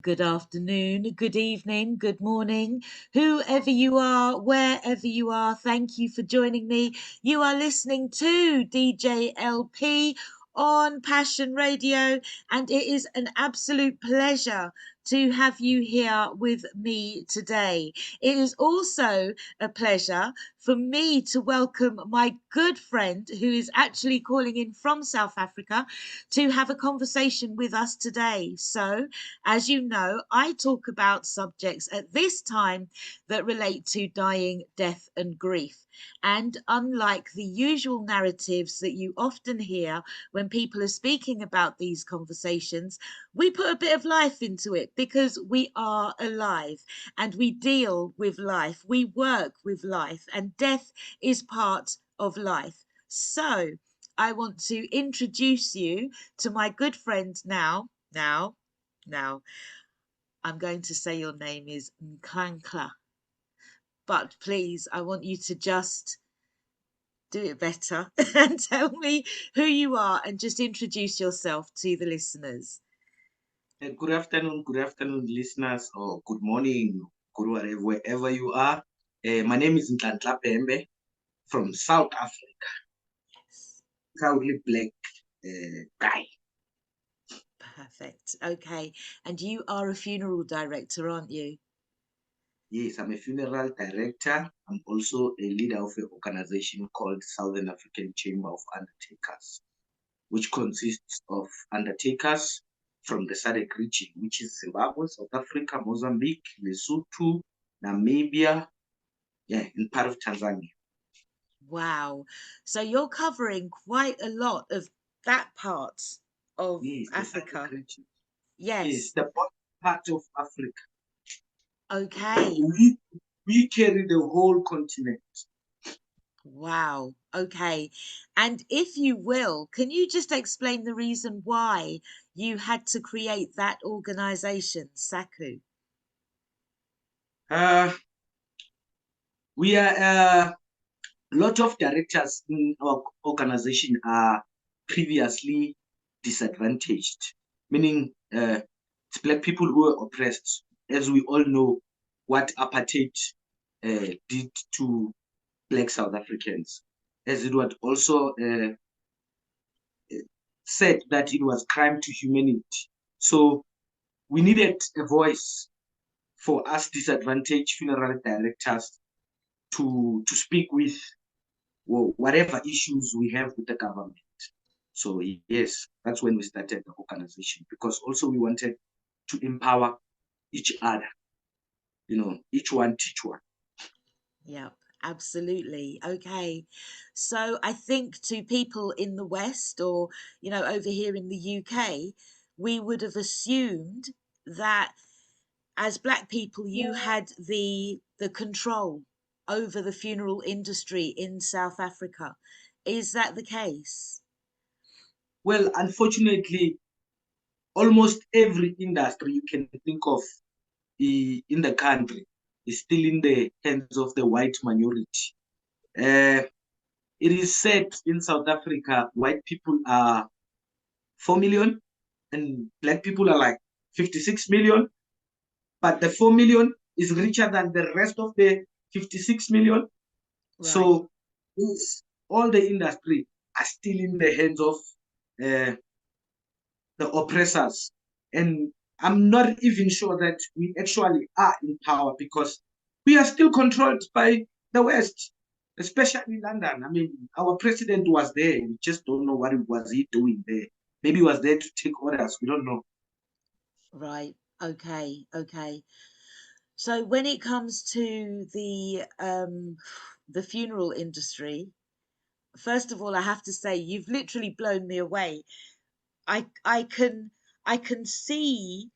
Good afternoon, good evening, good morning, whoever you are, wherever you are, thank you for joining me. You are listening to DJ LP on Passion Radio, and it is an absolute pleasure to have you here with me today. It is also a pleasure for me to welcome my good friend who is actually calling in from South Africa to have a conversation with us today. So, as you know, I talk about subjects at this time that relate to dying, death, and grief. And unlike the usual narratives that you often hear when people are speaking about these conversations, we put a bit of life into it because we are alive and we deal with life, we work with life, and death is part of life. So, I want to introduce you to my good friend now, I'm going to say your name is Nhlanhla, but please, I want you to just do it better and tell me who you are and just introduce yourself to the listeners. Good afternoon, listeners, or good morning, wherever you are. My name is Nhlanhla from South Africa, Yes. proudly black guy. Perfect. Okay. And you are a funeral director, aren't you? Yes, I'm a funeral director. I'm also a leader of an organization called Southern African Chamber of Undertakers, which consists of undertakers from the SADC region, which is Zimbabwe, South Africa, Mozambique, Lesotho, Namibia, and part of Tanzania. Wow. So you're covering quite a lot of that part of Yes, the SADC Africa. region. Yes, Yes. the bottom part of Africa. Okay. We carry the whole continent. Wow. Okay. And if you will, can you just explain the reason why you had to create that organization, SACU? Uh, we are a lot of directors in our organization are previously disadvantaged, meaning it's black people who are oppressed. As we all know, what apartheid did to black South Africans, as it was also said that it was crime to humanity. So we needed a voice for us disadvantaged funeral directors to speak with whatever issues we have with the government. So yes, that's when we started the organization, because also we wanted to empower each other, each one teach one. Yeah, absolutely. Okay. So I think to people in the West or, over here in the UK, we would have assumed that as black people you had the control over the funeral industry in South Africa. Is that the case? Well, unfortunately, almost every industry you can think of in the country is still in the hands of the white minority. Uh, it is said in South Africa, white people are 4 million and black people are like 56 million, but the 4 million is richer than the rest of the 56 million. Right. So all the industry are still in the hands of uh, the oppressors. And I'm not even sure that we actually are in power, because we are still controlled by the West, especially London. I mean, our president was there. We just don't know what was he doing there. Maybe he was there to take orders. We don't know. Right. Okay. Okay. So when it comes to the funeral industry, first of all, I have to say you've literally blown me away. I can see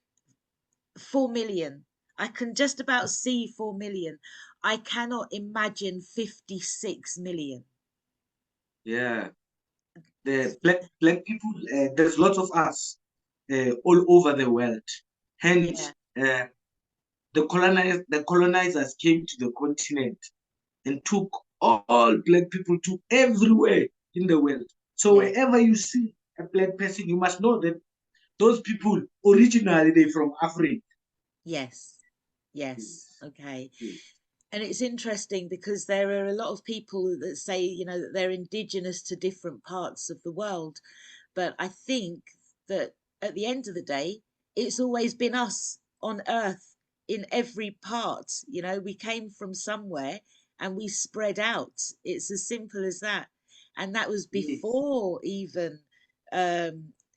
4 million. I can just about see 4 million. I cannot imagine 56 million. Yeah, the black people. There's lots of us all over the world. Yeah, Hence, the colonizers came to the continent and took all black people to everywhere in the world. So yeah, wherever you see a black person, you must know that those people originally they from Africa. Yes. Yes. Yes, Okay. yes, And it's interesting because there are a lot of people that say, that they're indigenous to different parts of the world. But I think that at the end of the day, it's always been us on Earth in every part. We came from somewhere and we spread out. It's as simple as that. And that was yes, before even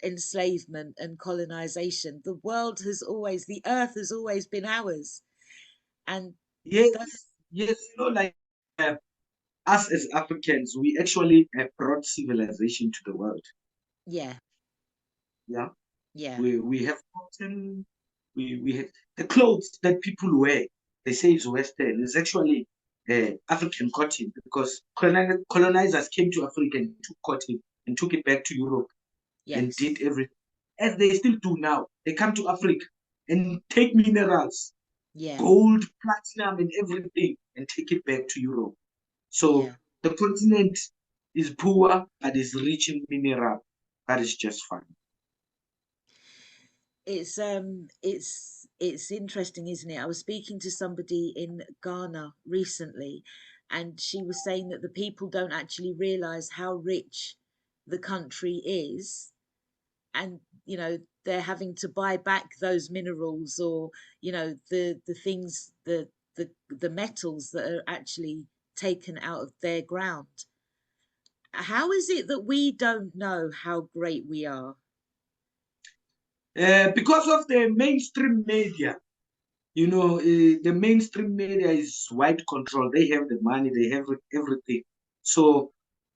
enslavement and colonization. The Earth has always been ours. And yes, those, yes. Like uh, us as Africans, we actually brought civilization to the world. yeah, Yeah, yeah, we have cotton. We have the clothes that people wear. They say it's Western. It's actually African cotton because colonizers came to Africa and took cotton and took it back to Europe and did yes, everything, as they still do now. They come to Africa and take minerals, yeah, gold, platinum, and everything, and take it back to Europe. So yeah. the continent is poor but is rich in mineral. That is just fine. It's interesting, isn't it? I was speaking to somebody in Ghana recently, and she was saying that the people don't actually realize how rich the country is, and they're having to buy back those minerals, or the things, the metals that are actually taken out of their ground. How is it that we don't know how great we are? Because of the mainstream media, the mainstream media is white control. They have the money, they have everything. So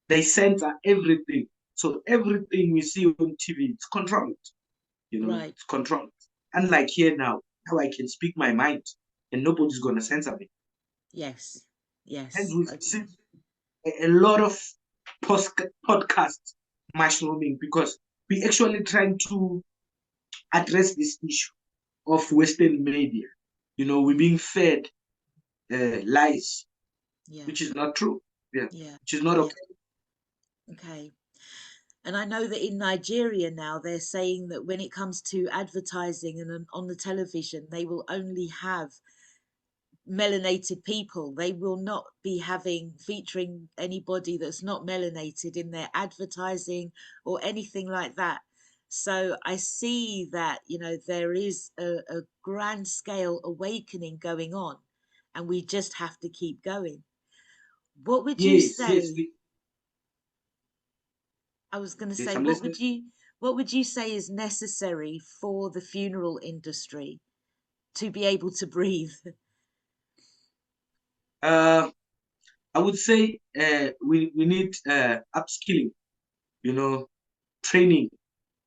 they censor everything. So everything we see on TV, it's controlled. Right. It's controlled. Unlike here now I can speak my mind and nobody's going to censor me. Yes. Hence, Yes. we've Okay. seen a lot of podcasts mushrooming because we actually trying to address this issue of Western media. We're Mm. being fed lies, Yeah. which is not true. Yeah, Yeah. which is not Yeah. okay. Okay. And I know that in Nigeria now they're saying that when it comes to advertising and on the television, they will only have melanated people. They will not be featuring anybody that's not melanated in their advertising or anything like that. So I see that, there is a grand scale awakening going on, and we just have to keep going. What would you Yes, yes, say? I was going to yes. say, I'm listening. what would you say is necessary for the funeral industry to be able to breathe? Uh, I would say we need upskilling. You know, training,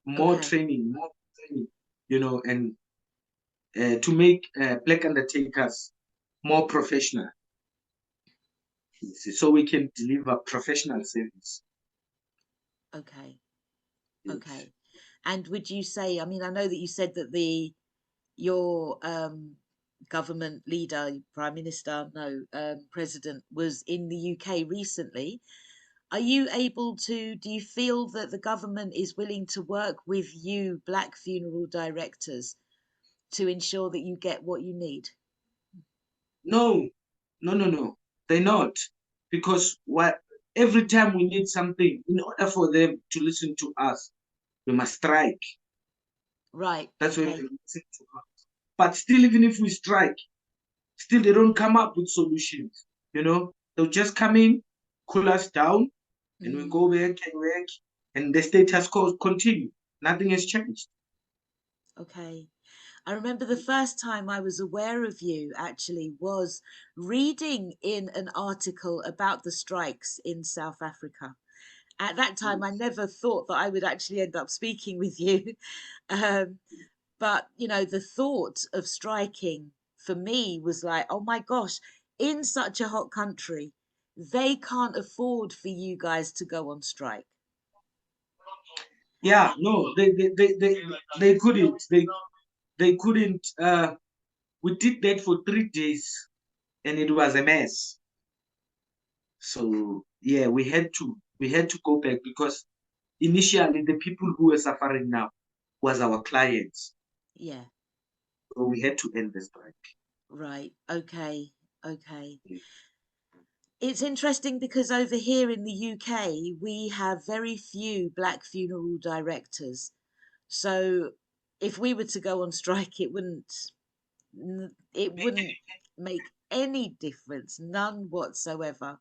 Okay. more training. And to make black undertakers more professional, so we can deliver professional service. Okay. Yes. Okay. And would you say, I mean, I know that you said that your government leader, prime minister, no, president was in the UK recently. Are you able to, do you feel that the government is willing to work with you, black funeral directors, to ensure that you get what you need? No, no, no, no. They're not. Because every time we need something, in order for them to listen to us, we must strike. Right. That's when they Okay. listen to us. But still, even if we strike, still they don't come up with solutions. They'll just come in, cool us down, and we Mm, go back and work, and the status quo continue. Nothing has changed. okay. I remember the first time I was aware of you actually was reading in an article about the strikes in South Africa. At that time, I never thought that I would actually end up speaking with you. Um, but, the thought of striking for me was like, oh my gosh, in such a hot country, they can't afford for you guys to go on strike. Yeah, no, they couldn't. They couldn't. We did that for 3 days, and it was a mess. So yeah, we had to go back because initially the people who were suffering now was our clients. Yeah. So we had to end the strike. Right. Okay. Okay. Yeah. It's interesting because over here in the UK, we have very few black funeral directors. So if we were to go on strike, it wouldn't make any difference, none whatsoever.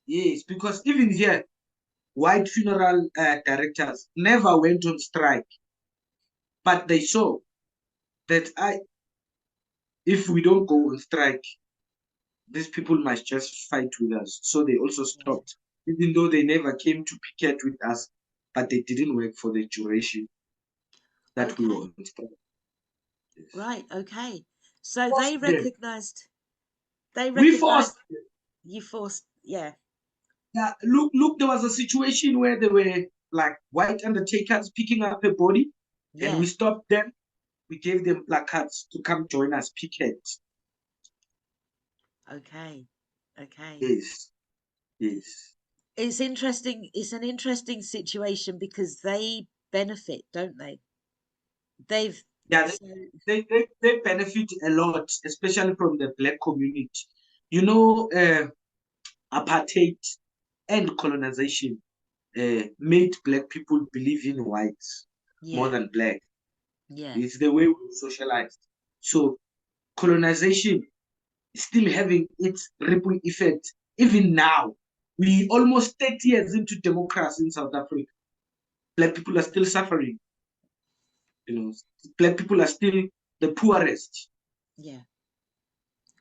Yes, because even here, white funeral directors never went on strike, but they saw that if we don't go on strike, these people must just fight with us. So they also Yeah. stopped, even though they never came to picket with us, but they didn't work for the duration that we were Okay. on strike. Yes. Right. Okay. So Forced them. they We forced recognized them. you forced, yeah, Yeah, look, there was a situation where there were like white undertakers picking up a body, and yeah. we stopped them. We gave them placards to come join us picket. Okay. Okay. Yes, yes. It's an interesting situation because they benefit, don't they? They've Yeah, so they benefit a lot, especially from the black community. You know, apartheid and colonization made black people believe in whites more yeah, than black. yeah. It's the way we socialized. So colonization is still having its ripple effect. Even now, we almost 30 years into democracy in South Africa. Black people are still suffering. You know, black people are still the poorest. Yeah.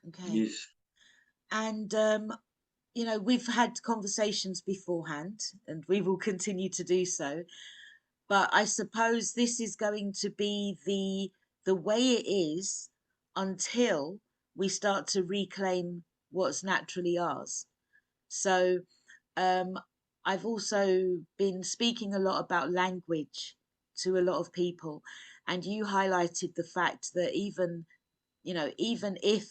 Okay. Yes. And we've had conversations beforehand and we will continue to do so. But I suppose this is going to be the way it is until we start to reclaim what's naturally ours. So um, I've also been speaking a lot about language to a lot of people, and you highlighted the fact that even if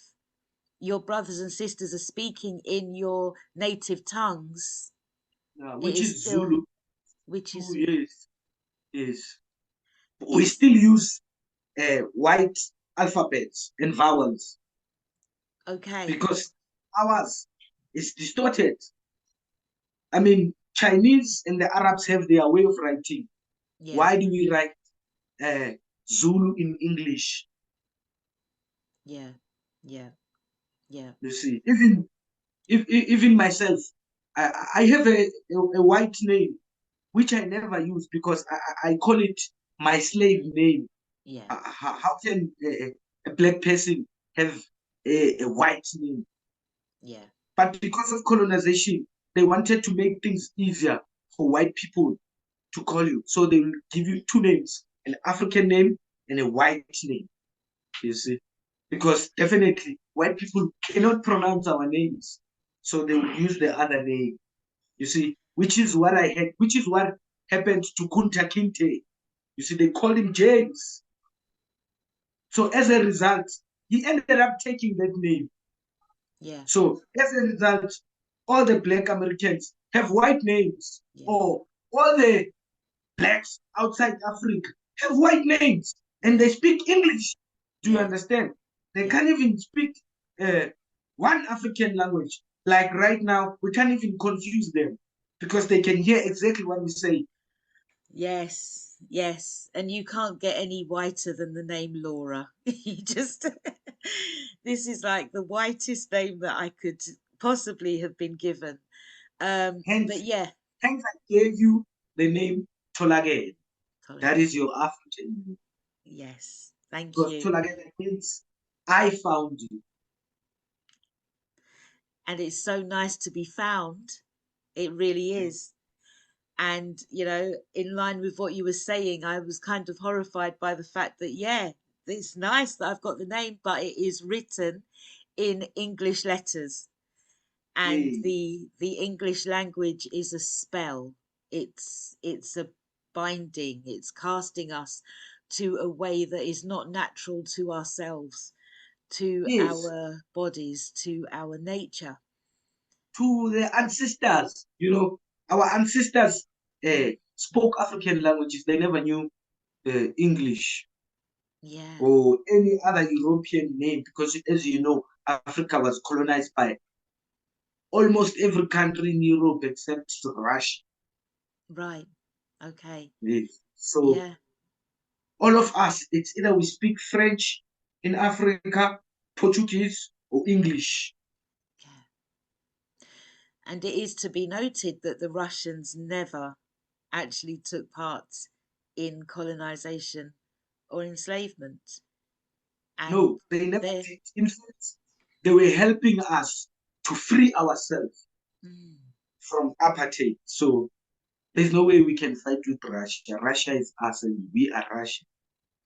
your brothers and sisters are speaking in your native tongues, it Which is is still Zulu. which is Zulu. Yes, yes. We It's still use white alphabets and vowels okay. because ours is distorted. I mean, Chinese and the Arabs have their way of writing. Yeah, Why do we write uh, Zulu in English? yeah, yeah, yeah, You see, even myself, I have a white name which I never use because I call it my slave name. yeah, How can a black person have a white name? yeah, But because of colonization, they wanted to make things easier for white people to call you. So they will give you two names, an African name and a white name. You see, because definitely white people cannot pronounce our names. So they will use the other name. You see, which is what I had, which is what happened to Kunta Kinte. You see, they called him James. So as a result, he ended up taking that name. yeah, So as a result, all the black Americans have white names, yeah, or all the blacks outside Africa have white names, and yeah, they speak English. Do you yeah, understand? They yeah. can't even speak uh, one African language. Like right now, we can't even confuse them because they can hear exactly what we say. Yes, yes. And you can't get any whiter than the name Laura. You just, this is like the whitest name that I could possibly have been given. But Hence, yeah, hence I gave you the name Tolage. That is Tolage. your African name. Yes, thank Because you. Tolage means I found you. And it's so nice to be found. It really is. And, in line with what you were saying, I was kind of horrified by the fact that, yeah, it's nice that I've got the name, but it is written in English letters. And Yeah. the English language is a spell. It's a binding. It's casting us to a way that is not natural to ourselves, to Yes, our bodies, to our nature. to the ancestors. You know, our ancestors spoke African languages. They never knew English. Yeah. or any other European name, because as you know, Africa was colonized by almost every country in Europe except Russia. Right. Okay. Yes. So Yeah. all of us, it's either we speak French in Africa, Portuguese, or English. Yeah. And it is to be noted that the Russians never actually took part in colonization or enslavement. And No, they never they're, did. In fact, they were helping us to free ourselves mm, from apartheid. So there's no way we can fight with Russia. Russia is us and we are Russia,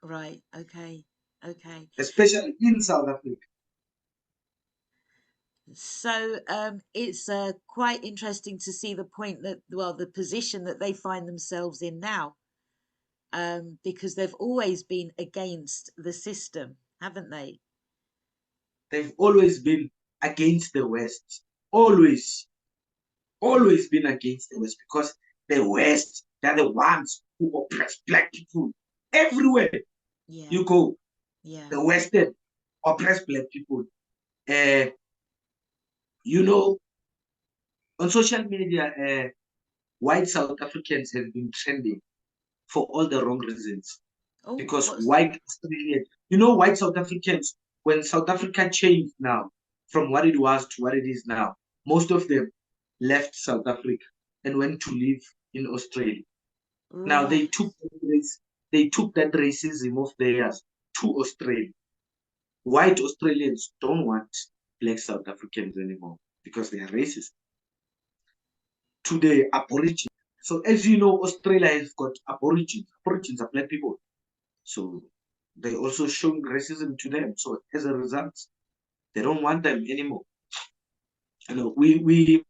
right. Okay. Okay. especially in South Africa. So it's quite interesting to see the point that, well, the position that they find themselves in now, because they've always been against the system, haven't they? They've always been against the West. Always, Mm, always been against the West, because the West, they're the ones who oppress black people. Everywhere yeah. you go, Yeah. the Western oppress black people. Uh, you know, on social media, white South Africans have been trending for all the wrong reasons. Oh, Because what's white Australians, white South Africans, when South Africa changed now from what it was to what it is now, most of them left South Africa and went to live in Australia. Now right? they took that racism of theirs to Australia. White Australians don't want black South Africans anymore because they are racist to the Aborigines. So as you know, Australia has got Aborigines. Aborigines are black people. So they also showing racism to them. So as a result, they don't want them anymore. We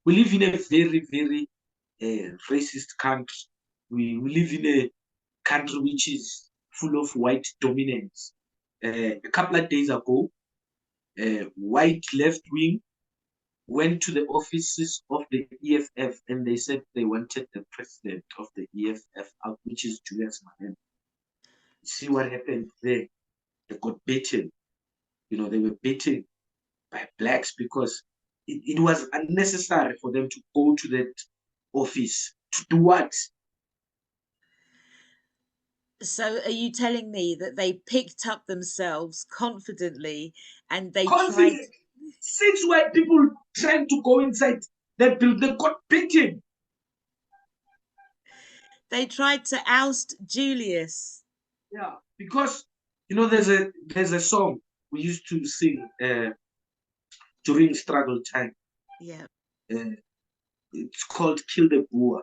live in a very, very racist country. We live in a country which is full of white dominance. A couple of days ago, white left wing went to the offices of the EFF and they said they wanted the president of the EFF out, which is Julius Malema. See what happened there? They got beaten. They were beaten by blacks because it was unnecessary for them to go to that office to do what? So are you telling me that they picked up themselves confidently and they tried Confident. 6 white people trying to go inside that building, they got beaten. to oust Julius? Yeah, because there's a song we used to sing during struggle time. Yeah. Uh, it's called "Kill the Boer."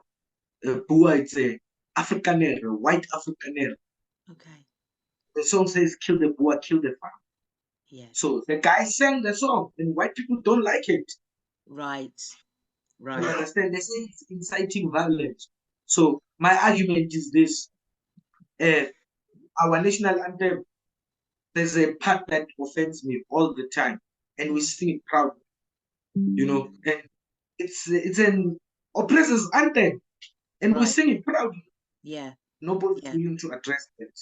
Boer, it's a Afrikaner, a white Afrikaner. Okay. The song says "Kill the Boer, kill the farm." Yeah. So the guy sang the song, and white people don't like it. Right. You Right. understand? They say it's inciting violence. So my argument is this: uh, our national anthem. There's a part that offends me all the time, and we Mm, sing it proudly. And it's an oppressor's anthem, and we right. sing it proudly. Yeah. Nobody's Yeah. willing to address that.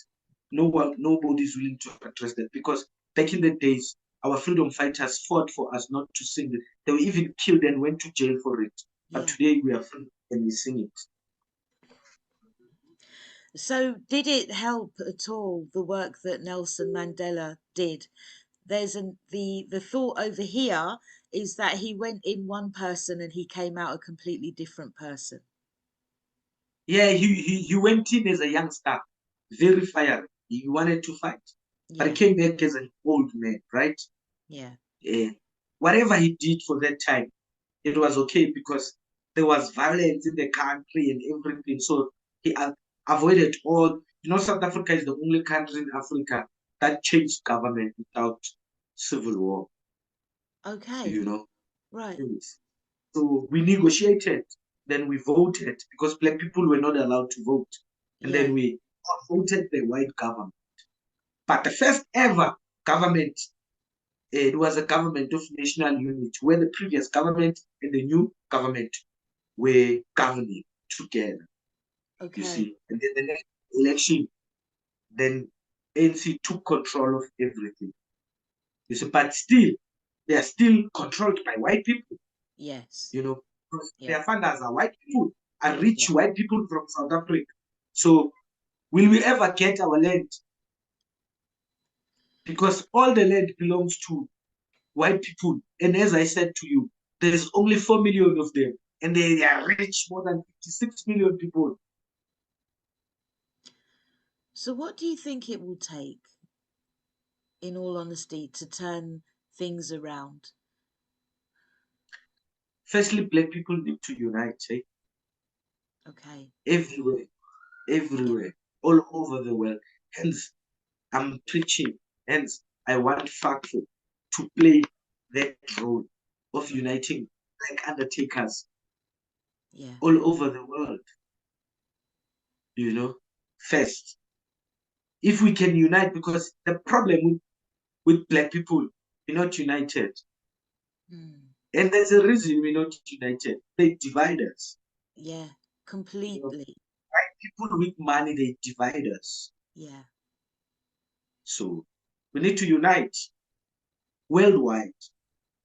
Nobody's willing to address that because back in the days, our freedom fighters fought for us not to sing it. They were even killed and went to jail for it. But Yeah. today we are free and we sing it. So did it help at all the work that Nelson Mandela did? There's the thought over here is that he went in one person and he came out a completely different person. Yeah, he went in as a youngster, very fiery. He wanted to fight, but he Yeah. came back as an old man, right? Yeah. Yeah. Whatever he did for that time, it was okay because there was violence in the country and everything. So he avoided all. South Africa is the only country in Africa that changed government without civil war. Okay. You know, Right. Yes. So we negotiated, then we voted because black people were not allowed to vote, and Yeah. then we voted the white government. But the first ever government, it was a government of national unity, where the previous government and the new government were governing together. You Okay. see, and then the next election, then ANC took control of everything. You see, but still, they are still controlled by white people. Yes. Because Yeah. their funders are white people, are Yeah. rich white people from South Africa. So, will we ever get our land? Because all the land belongs to white people. And as I said to you, there's only 4 million of them, and they are rich more than 56 million people. So what do you think it will take, in all honesty, to turn things around? Firstly, black people need to unite, Okay. everywhere, Yeah. everywhere, all over the world. Hence, I'm preaching. Hence, I want FACU to play that role of uniting like undertakers Yeah. all over the world. First, if we can unite, because the problem with black people, we're not united. Mm. And there's a reason we're not united. They divide us. Yeah. Completely. White people with money, they divide us. Yeah. So we need to unite worldwide.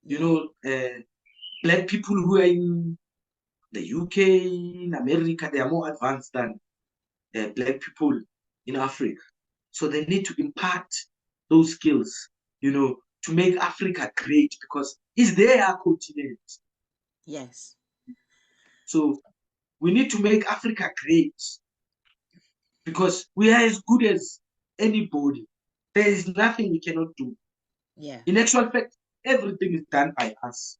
Yeah. Black people who are in the UK, in America, they are more advanced than black people in Africa. So they need to impart those skills, to make Africa great, because it's their continent. Yes. So we need to make Africa great, because we are as good as anybody. There is nothing we cannot do. Yeah. In actual fact, everything is done by us.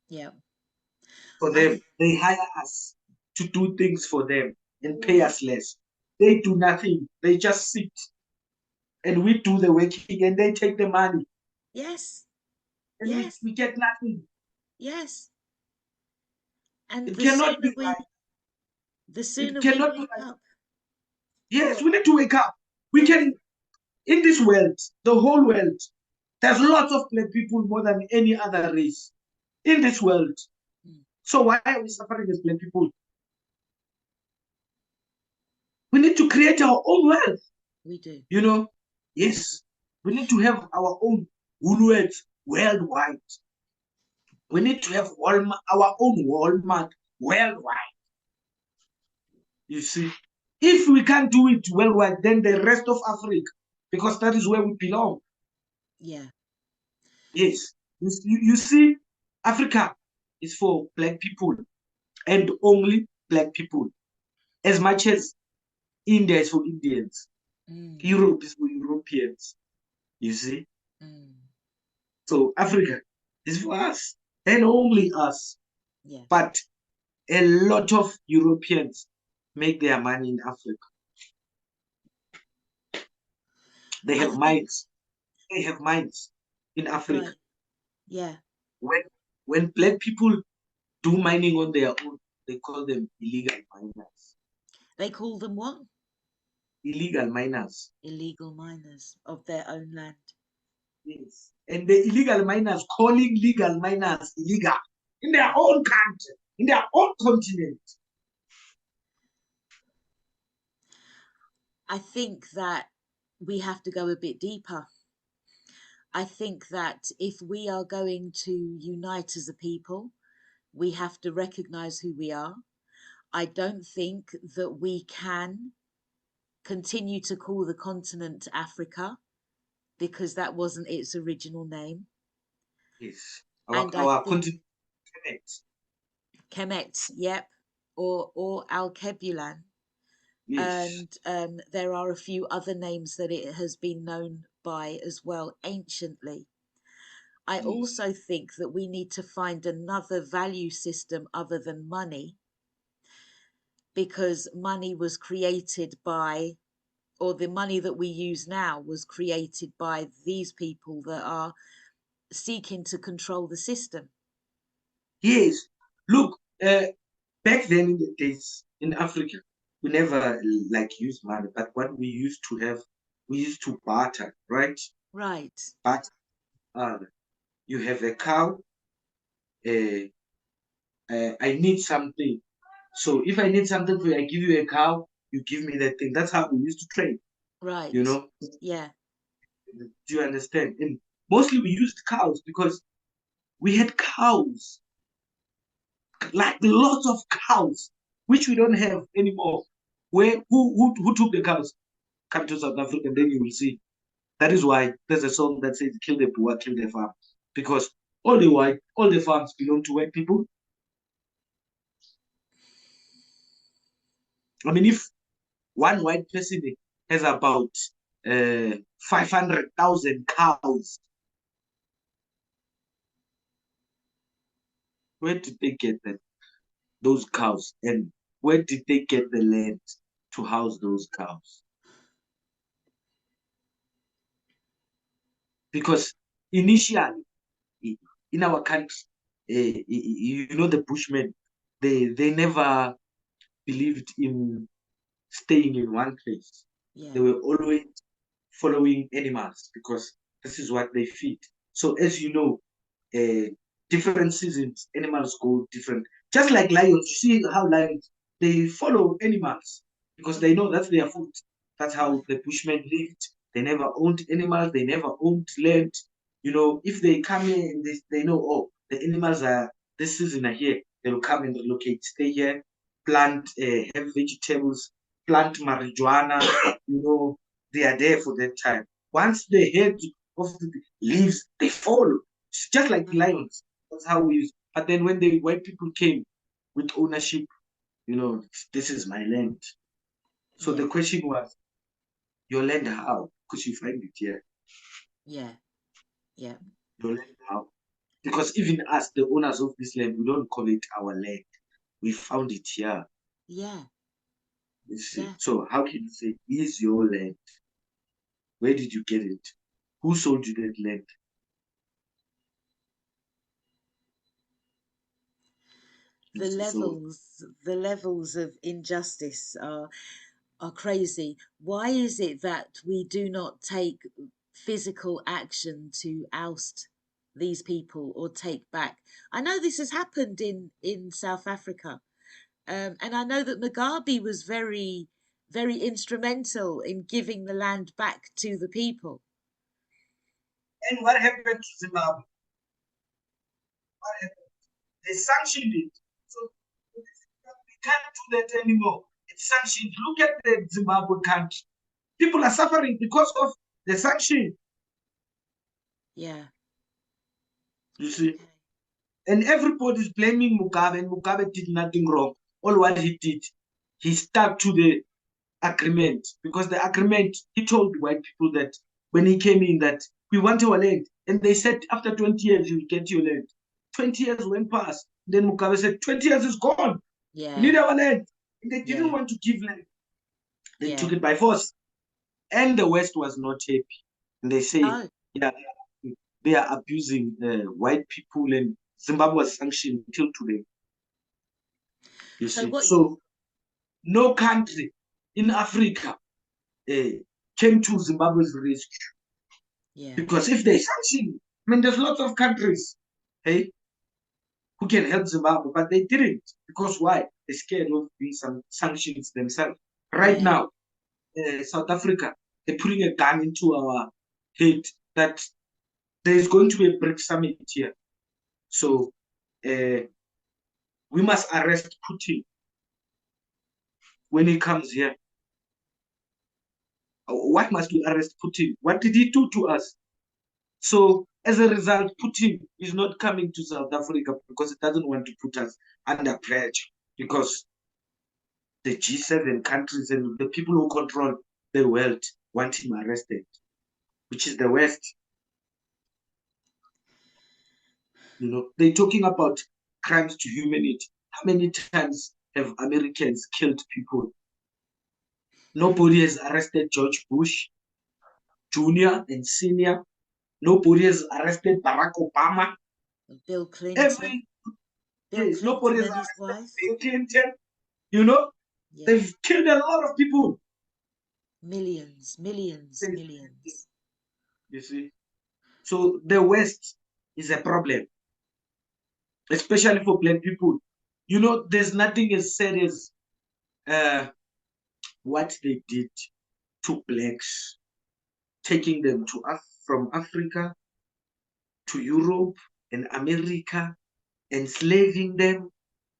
Yeah. For them, they hire us to do things for them and pay Yeah. us less. They do nothing. They just sit, and we do the working, and they take the money, Yes. and Yes. we get nothing. Yes. And It cannot be like the it sooner we cannot be wake like up. Yes, we need to wake up. We can, in this world, the whole world, there's lots of black people more than any other race in this world. Mm. So why are we suffering as black people? We need to create our own wealth. We do. Yes, we need to have our own Woolworths worldwide. We need to have Walmart, our own Walmart worldwide. You see, if we can't do it worldwide, then the rest of Africa, because that is where we belong. Yeah. Yes, you see, Africa is for black people and only black people, as much as India is for Indians, Mm. Europe is for Europeans. You see, Mm. so Africa is for us and only us. Yes. But a lot of Europeans make their money in Africa. They I have think, mines. They have mines in Africa. right. Yeah. When black people do mining on their own, they call them illegal miners. They call them what? Illegal miners. Illegal miners of their own land. Yes. And the illegal miners calling legal miners illegal in their own country, in their own continent. I think that we have to go a bit deeper. I think that if we are going to unite as a people, we have to recognize who we are. I don't think that we can continue to call the continent Africa, because that wasn't its original name. Yes. And I Our think continent. Kemet, yep, or Alkebulan. Yes. And there are a few other names that it has been known by as well anciently. I Yes. also think that we need to find another value system other than money, because money was created by, or the money that we use now was created by these people that are seeking to control the system. Yes. Look, back then in the days in Africa, we never like used money, but what we used to have, we used to barter, right? Right. But you have a cow, uh, I need something. So if I need something for you, I give you a cow, you give me that thing. That's how we used to trade. Right. you know. Yeah. Do you understand? And mostly we used cows because we had cows, like lots of cows, which we don't have anymore. Where who took the cows? Come to South Africa, and then you will see. That is why there's a song that says "Kill the poor, kill the farm," because all the farms belong to white people. I mean, if one white person has about 500,000 cows, where did they get those cows? And where did they get the land to house those cows? Because initially, in our country, the Bushmen, they never believed in staying in one place. Yeah. They were always following animals because this is what they feed. So as you know, different seasons, animals go different. Just like lions, you see how lions, they follow animals because they know that's their food. That's how the Bushmen lived. They never owned animals. They never owned land. If they come here and they know, oh, the animals are this season are here, they will come and relocate, stay here, plant, have vegetables, plant marijuana. They are there for that time. Once the head of the leaves, they follow. It's just like lions. That's how we use. But then when the white people came with ownership, this is my land. So Yeah. the question was, your land how? Because you find it here. Yeah. Yeah. Your land how? Because even us, the owners of this land, we don't call it our land. We found it here. Yeah. You see. Yeah. So how can you say is your land? Where did you get it? Who sold you that land? You The see. So levels of injustice are crazy. Why is it that we do not take physical action to oust these people or take back? I know this has happened in South Africa, and I know that Mugabe was very, very instrumental in giving the land back to the people. and what happened to Zimbabwe? What happened? They sanctioned it. So we can't do that anymore. It's sanctioned. Look at the Zimbabwe country. People are suffering because of the sanction. Yeah. You see. Okay. And everybody's blaming Mugabe, and Mugabe did nothing wrong. All what he did, he stuck to the agreement, because the agreement, he told white people that when he came in that we want our land, and they said after 20 years you will get your land. 20 years went past. Then Mugabe said 20 years is gone. We Yeah. need our land. And they didn't Yeah. want to give land. They Yeah. took it by force. And the West was not happy. And they say, Oh. yeah, they are abusing white people, and Zimbabwe was sanctioned till today. You So see. what? So no country in Africa came to Zimbabwe's rescue. Yeah. Because if they sanction, I mean, there's lots of countries, hey, who can help Zimbabwe, but they didn't. Because why? They're scared of being some sanctions themselves. Right Yeah. now, South Africa, they're putting a gun into our head that there is going to be a BRICS summit here. So we must arrest Putin when he comes here. Why must we arrest Putin? What did he do to us? So as a result, Putin is not coming to South Africa because he doesn't want to put us under pressure, because the G7 countries and the people who control the world want him arrested, which is the West. They're talking about crimes to humanity. How many times have Americans killed people? Nobody has arrested George Bush Jr. and Senior. Nobody has arrested Barack Obama. Bill Clinton. Every Bill Yes, nobody Clinton has and his arrested wife. Bill Clinton. You know, Yeah. they've killed a lot of people. Millions, millions, millions. You see, so the West is a problem, especially for black people. There's nothing as sad as what they did to blacks, taking them from Africa to Europe and America, enslaving them,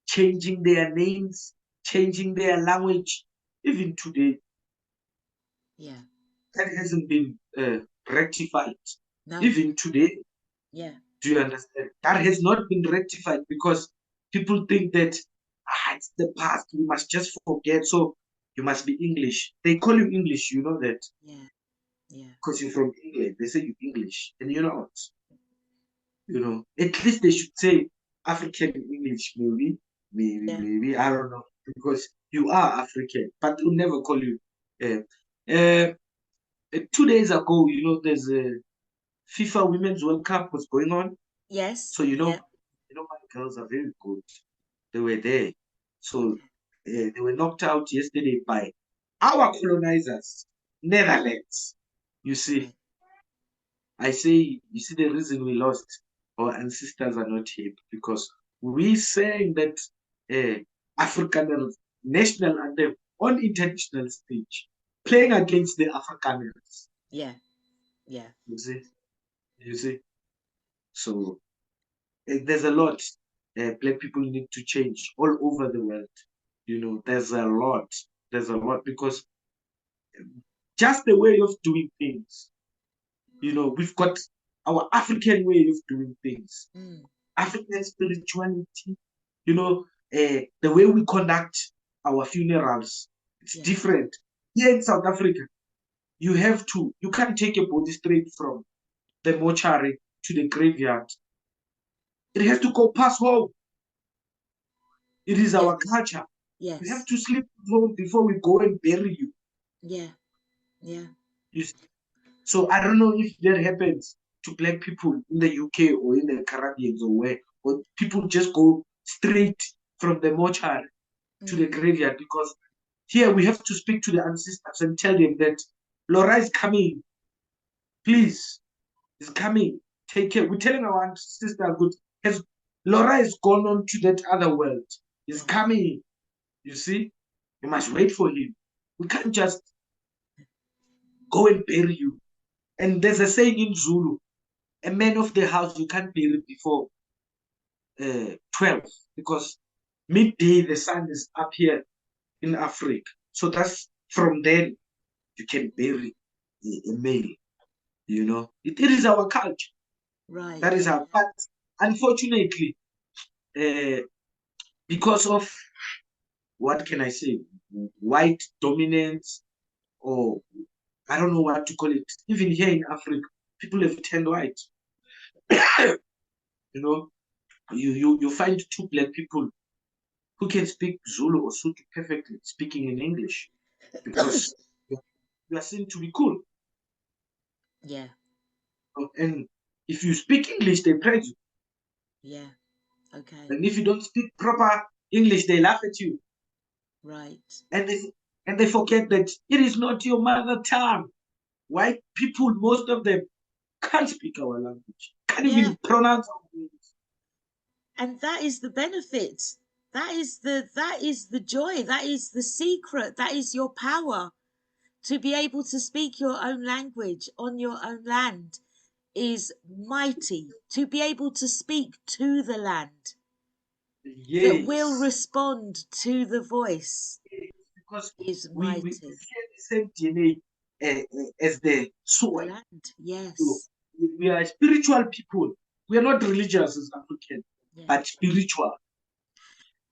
changing their names, changing their language. Even today, Yeah. that hasn't been rectified. No. Even today, Yeah. do you understand? That has not been rectified because people think that it's the past, we must just forget. So you must be English. They call you English, you know that. Yeah. Yeah. Because you're from England. They say you're English, and you're not. You know, at least they should say African English, Yeah. maybe. I don't know. Because you are African, but they'll never call you. Uh, uh, 2 days ago, you know, there's a FIFA Women's World Cup was going on. Yes. So Yeah. my girls are very good. They were there. So they were knocked out yesterday by our colonizers, Netherlands. You see, Right. I say, you see, the reason we lost, our ancestors are not here because we sang that African national anthem on international stage, playing against the Afrikaners. Yeah. Yeah. You see, you see. So there's a lot black people need to change all over the world. You know, there's a lot. There's a lot because just the way of doing things. You know, we've got our African way of doing things, Mm. African spirituality. You know, the way we conduct our funerals, it's Yeah. different. Here in South Africa, you can't take a body straight from the mortuary to the graveyard. It has to go past home. It is our Yes. culture. You have Yes. to sleep at home before we go and bury you. Yeah. Yeah. You see? So I don't know if that happens to black people in the UK or in the Caribbean or where, or people just go straight from the mortuary to the Mm. graveyard because here we have to speak to the ancestors and tell them that Laura is coming. Please, is coming. Take care. We're telling our ancestors, good, has Laura has gone on to that other world. He's Yeah. coming. You see, you must wait for him. We can't just go and bury you. And there's a saying in Zulu, a man of the house you can't bury before 12 because midday the sun is up here in Africa. So that's from then you can bury a male, you know. It is our culture. Right. That is Okay. our, but unfortunately, uh, because of what can I say, white dominance, or I don't know what to call it. Even here in Africa, people have turned white. You know, you find two black people who can speak Zulu or Sotho perfectly, speaking in English, because you are seen to be cool. Yeah. And if you speak English, they praise you. Yeah. Okay. And if you don't speak proper English, they laugh at you. Right. And they forget that it is not your mother tongue. White people, most of them, can't speak our language, can't Yeah. even pronounce our names. And that is the benefit. That is the joy. That is the secret. That is your power. To be able to speak your own language on your own land is mighty. To be able to speak to the land that will Yes, respond to the voice because is we mighty. share the same DNA as the The soil. land, So yes. we are spiritual people. We are not religious as African, Yeah. but spiritual.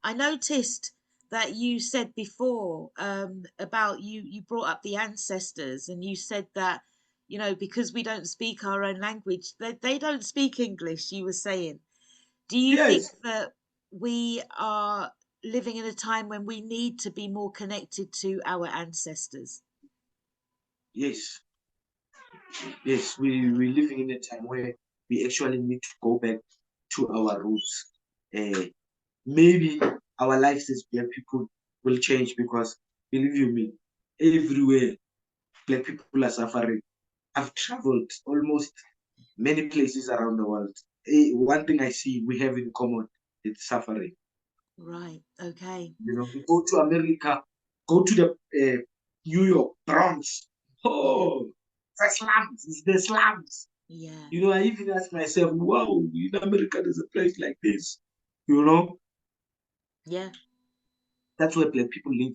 I noticed that you said before about you brought up the ancestors and you said that because we don't speak our own language, they don't speak English, you were saying. Do you think Yes, that we are living in a time when we need to be more connected to our ancestors? yes, yes. We're living in a time where we actually need to go back to our roots. Uh, Maybe our lives as black people will change because believe you me, everywhere black people are suffering. I've traveled almost many places around the world. One thing I see we have in common is suffering. Right. Okay. You know, we go to America, go to the New York Bronx. Oh, the slums. It's the slums. yeah, I even ask myself, wow, in America, there's a place like this. You know, yeah. that's where black people live.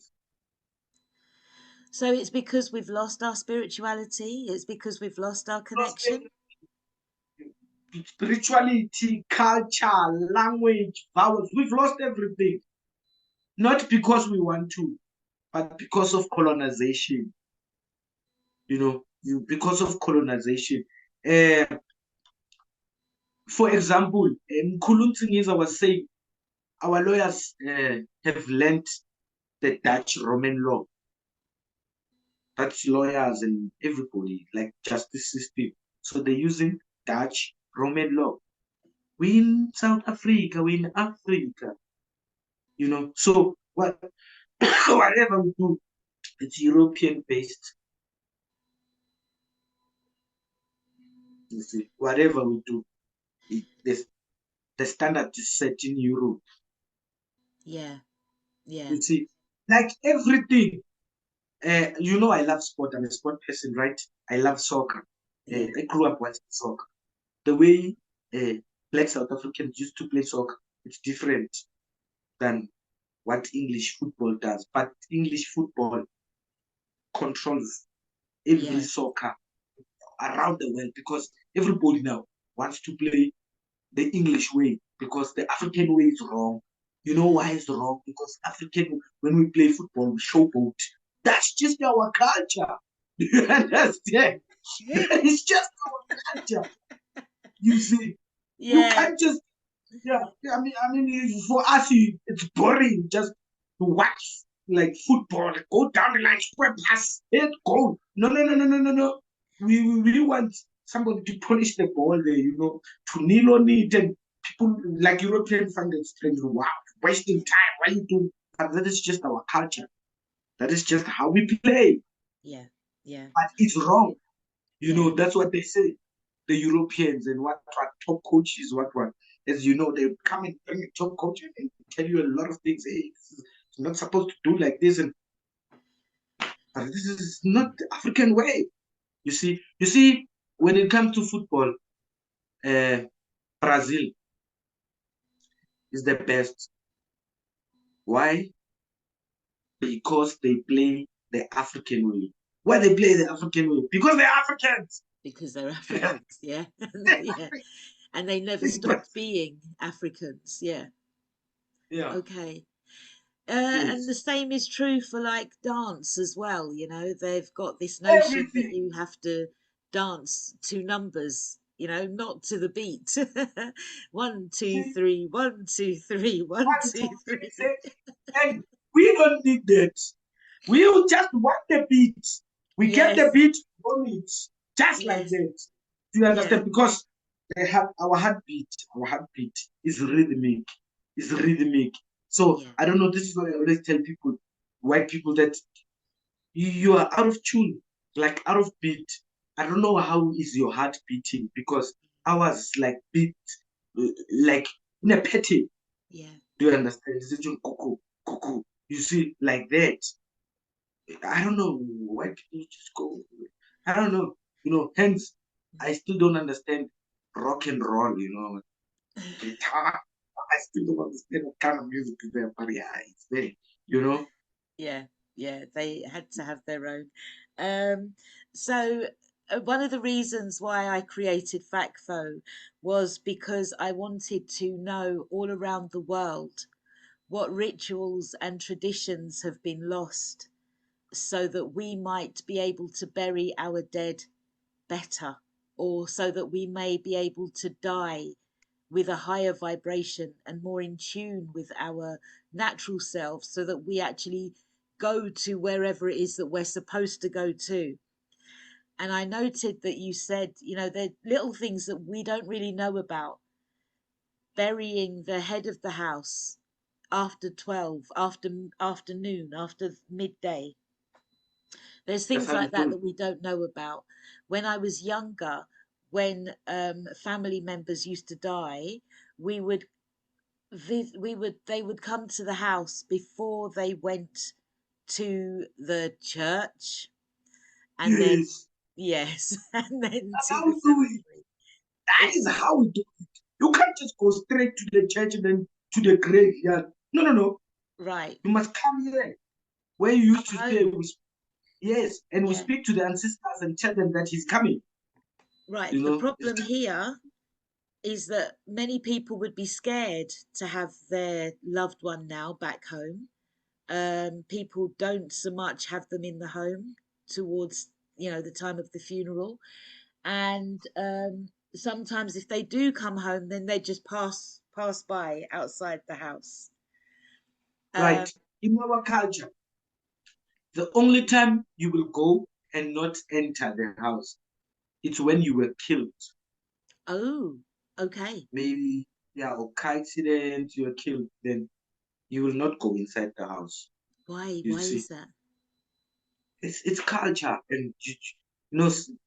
So it's because we've lost our spirituality. It's because we've lost our Lost connection. spirituality, culture, language, vowels. We've lost everything. Not because we want to, but because of colonization. Because of colonization. Uh, for example, Nkulunzingiza was saying our lawyers have learned the Dutch Roman law. That's lawyers and everybody, like justice system. So they're using Dutch Roman law. We in South Africa, we in Africa, So whatever we do, it's European based. You see, whatever we do, the standard is set in Europe. Yeah, yeah, You see, like everything. I love sport. I'm a sport person, right? I love soccer. yeah, I grew up watching soccer. The way black South Africans used to play soccer, it's different than what English football does. But English football controls every yeah, soccer around the world because everybody now wants to play the English way because the African way is wrong. You know yeah, why it's wrong? Because African, when we play football, we showboat. That's just our culture. Do you understand? That is just our culture. You see, you yeah, can't just yeah. I mean, for us, it's boring just to watch like football, go down the line, square pass, hit, goal. No, no, no, no, no, no, no. We want somebody to polish the ball there, to kneel on it, and people like European find it strange. Wow, wasting time. Why you do? But that is just our culture. That is just how we play. yeah, yeah, But it's wrong. yeah, That's what they say. The Europeans and what top coaches, what. As you know, they come and bring a top coach and tell you a lot of things. Hey, it's not supposed to do like this, and but this is not the African way. You see, when it comes to football, uh, Brazil is the best. Why? Because they play the African way. Why they play the African way? Because they're Africans. because they're Africans. Yeah, yeah, and they never stopped being Africans. Yeah, Yeah. okay. And Yes. the same is true for like dance as well. They've got this notion that Everything. you have to dance to numbers, not to the beat. One, two, See, three, one, two, three, one, one, two, two, three, three. six. And we don't need that. We just want the beat. We get the Yes, beat on it, just like yes, that. Do you yeah, understand? Because our heartbeat is rhythmic. Is rhythmic. So yeah, I don't know. This is what I always tell people, white people, that you are out of tune, like out of beat. I don't know how is your heart beating because ours like beat like in a pattern. yeah, Do you understand? It's just cuckoo, cuckoo. You see, like that. I don't know why people just go. I don't know. Hence, I still don't understand rock and roll. Guitar. I still don't understand what kind of music is there, but yeah, it's very, you know. yeah, yeah. They had to have their own. Um, so one of the reasons why I created FACFO was because I wanted to know all around the world what rituals and traditions have been lost so that we might be able to bury our dead better, or so that we may be able to die with a higher vibration and more in tune with our natural selves, so that we actually go to wherever it is that we're supposed to go to. And I noted that you said, they're little things that we don't really know about. Burying the head of the house after 12, after afternoon, after midday. There's That's things how we like that do. that we don't know about. When I was younger, when family members used to die, we would they would come to the house before they went to the church, and then Yes. yes, and then That's to how the we do it. cemetery. That is It's how we do it. You can't just go straight to the church and then to the graveyard. No, no, no. right. You must come here where you Come used to stay. home. Yes, and we Yeah. speak to the ancestors and tell them that he's coming. Right. You The know, he's problem here is that many people would be scared to have their loved one now back home. People don't so much have them in the home towards, the time of the funeral. And sometimes if they do come home, then they just pass by outside the house. Um, right. In our culture, the only time you will go and not enter the house, it's when you were killed. oh, okay. Maybe, yeah, or car accident, you were killed, then you will not go inside the house. Why? You Why see, is that? it's culture, and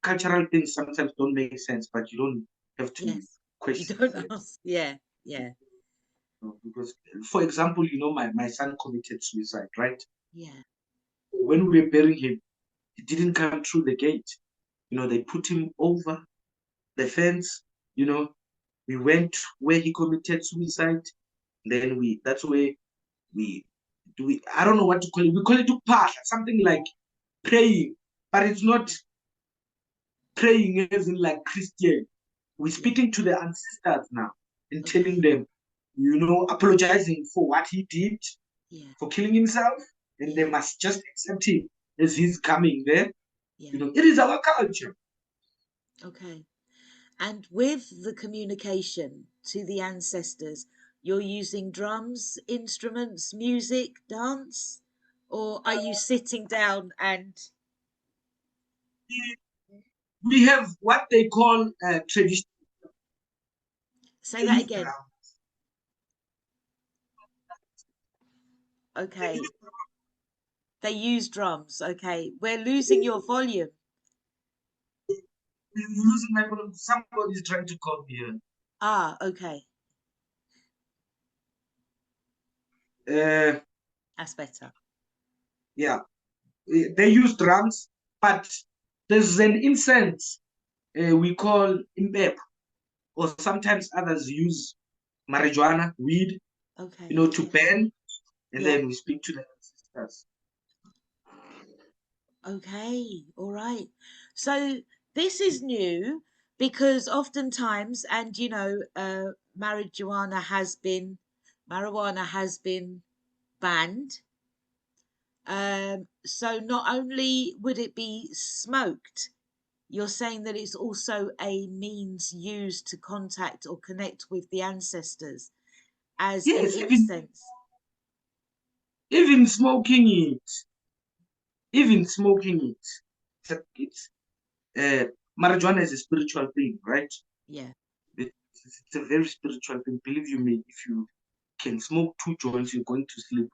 cultural things sometimes don't make sense, but you don't have to Yes. You question don't that. ask. Yeah. Yeah. Because, for example, my son committed suicide, right? Yeah. When we were burying him, he didn't come through the gate. They put him over the fence. You know, we went where he committed suicide. Then that's where we do it. I don't know what to call it. We call it upah, something like praying, but it's not praying as in like Christian. We're Yeah. speaking to the ancestors now and telling Okay. them, apologizing for what he did, Yeah. for killing himself, and they Yeah. must just accept him as he's coming there. Yeah. It is our culture. Okay. And with the communication to the ancestors, you're using drums, instruments, music, dance, or are you sitting down and We have what they call tradition. say They that use again? drum. They Okay. use, They use drums. Okay. We're losing your volume. You're losing my volume. Somebody's trying to call me Ah, okay. here. That's better. Yeah, they use drums, but there's an incense we call impep, or sometimes others use marijuana, weed, Okay. to burn, and Yeah. then we speak to the ancestors. Okay. All right. So this is new because oftentimes, and marijuana has been banned. So not only would it be smoked, you're saying that it's also a means used to contact or connect with the ancestors as an Yes, incense. even smoking it, it's marijuana is a spiritual thing, right? Yeah, It's a very spiritual thing. Believe you me, if you can smoke 2 joints, you're going to sleep.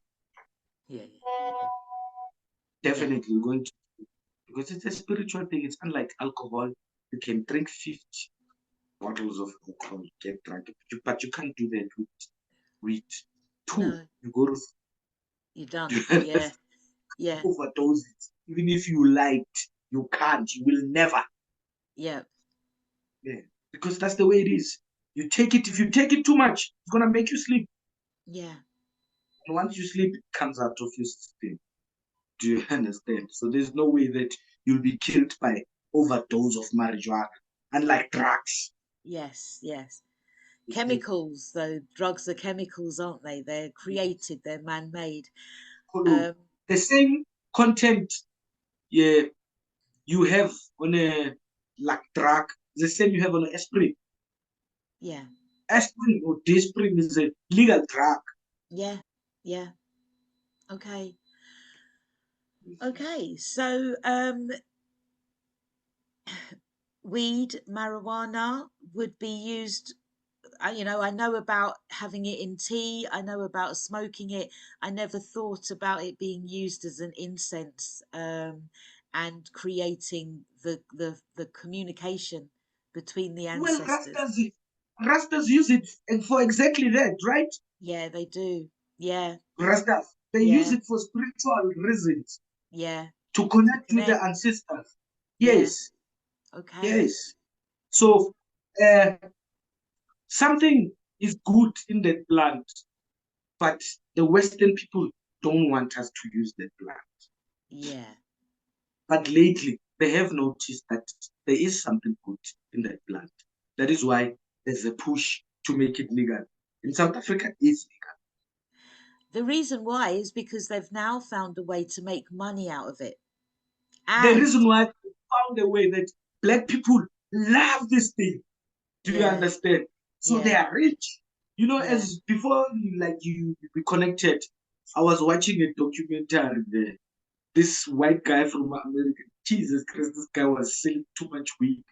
yeah, yeah, yeah. Definitely, you're going to, because it's a spiritual thing. It's unlike alcohol. You can drink 50 bottles of alcohol, get drunk, but you can't do that with two. No, You go to you're done. Yeah, yeah, overdose it. Even if you liked, you can't. You will never. yeah, Yeah. Because that's the way it is. You take it. If you take it too much, it's gonna make you sleep. yeah. And once you sleep, it comes out of your system. Do you understand? So there's no way that you'll be killed by overdose of marijuana, unlike drugs. Yes, yes. You see, Chemicals, though, drugs are chemicals, aren't they? They're created, they're man-made. follow Um, the same content. Yeah, you have on a like drug, the same you have on an aspirin. yeah, Aspirin or Disprin is a legal drug. yeah, yeah. Okay, okay. So, weed, marijuana would be used. I know about having it in tea. I know about smoking it. I never thought about it being used as an incense, and creating the communication between the Well, ancestors. Rastas use it for exactly that, right? Yeah, they do. Yeah, Rastas, they use yeah, it for spiritual reasons yeah. to To connect with the connect. ancestors. Yes, Okay. yes. So something is good in that plant, but the Western people don't want us to use that plant. Yeah. But lately, they have noticed that there is something good in that plant. That is why there's a push to make it legal. In South Africa, it's legal. The reason why is because they've now found a way to make money out of it. The And reason why they found a way that black people love this thing. Do you yeah, understand? So they yeah, are rich. You know, yeah, as before, like you we connected, I was watching a documentary there. This white guy from America, Jesus Christ, this guy was selling too much weed.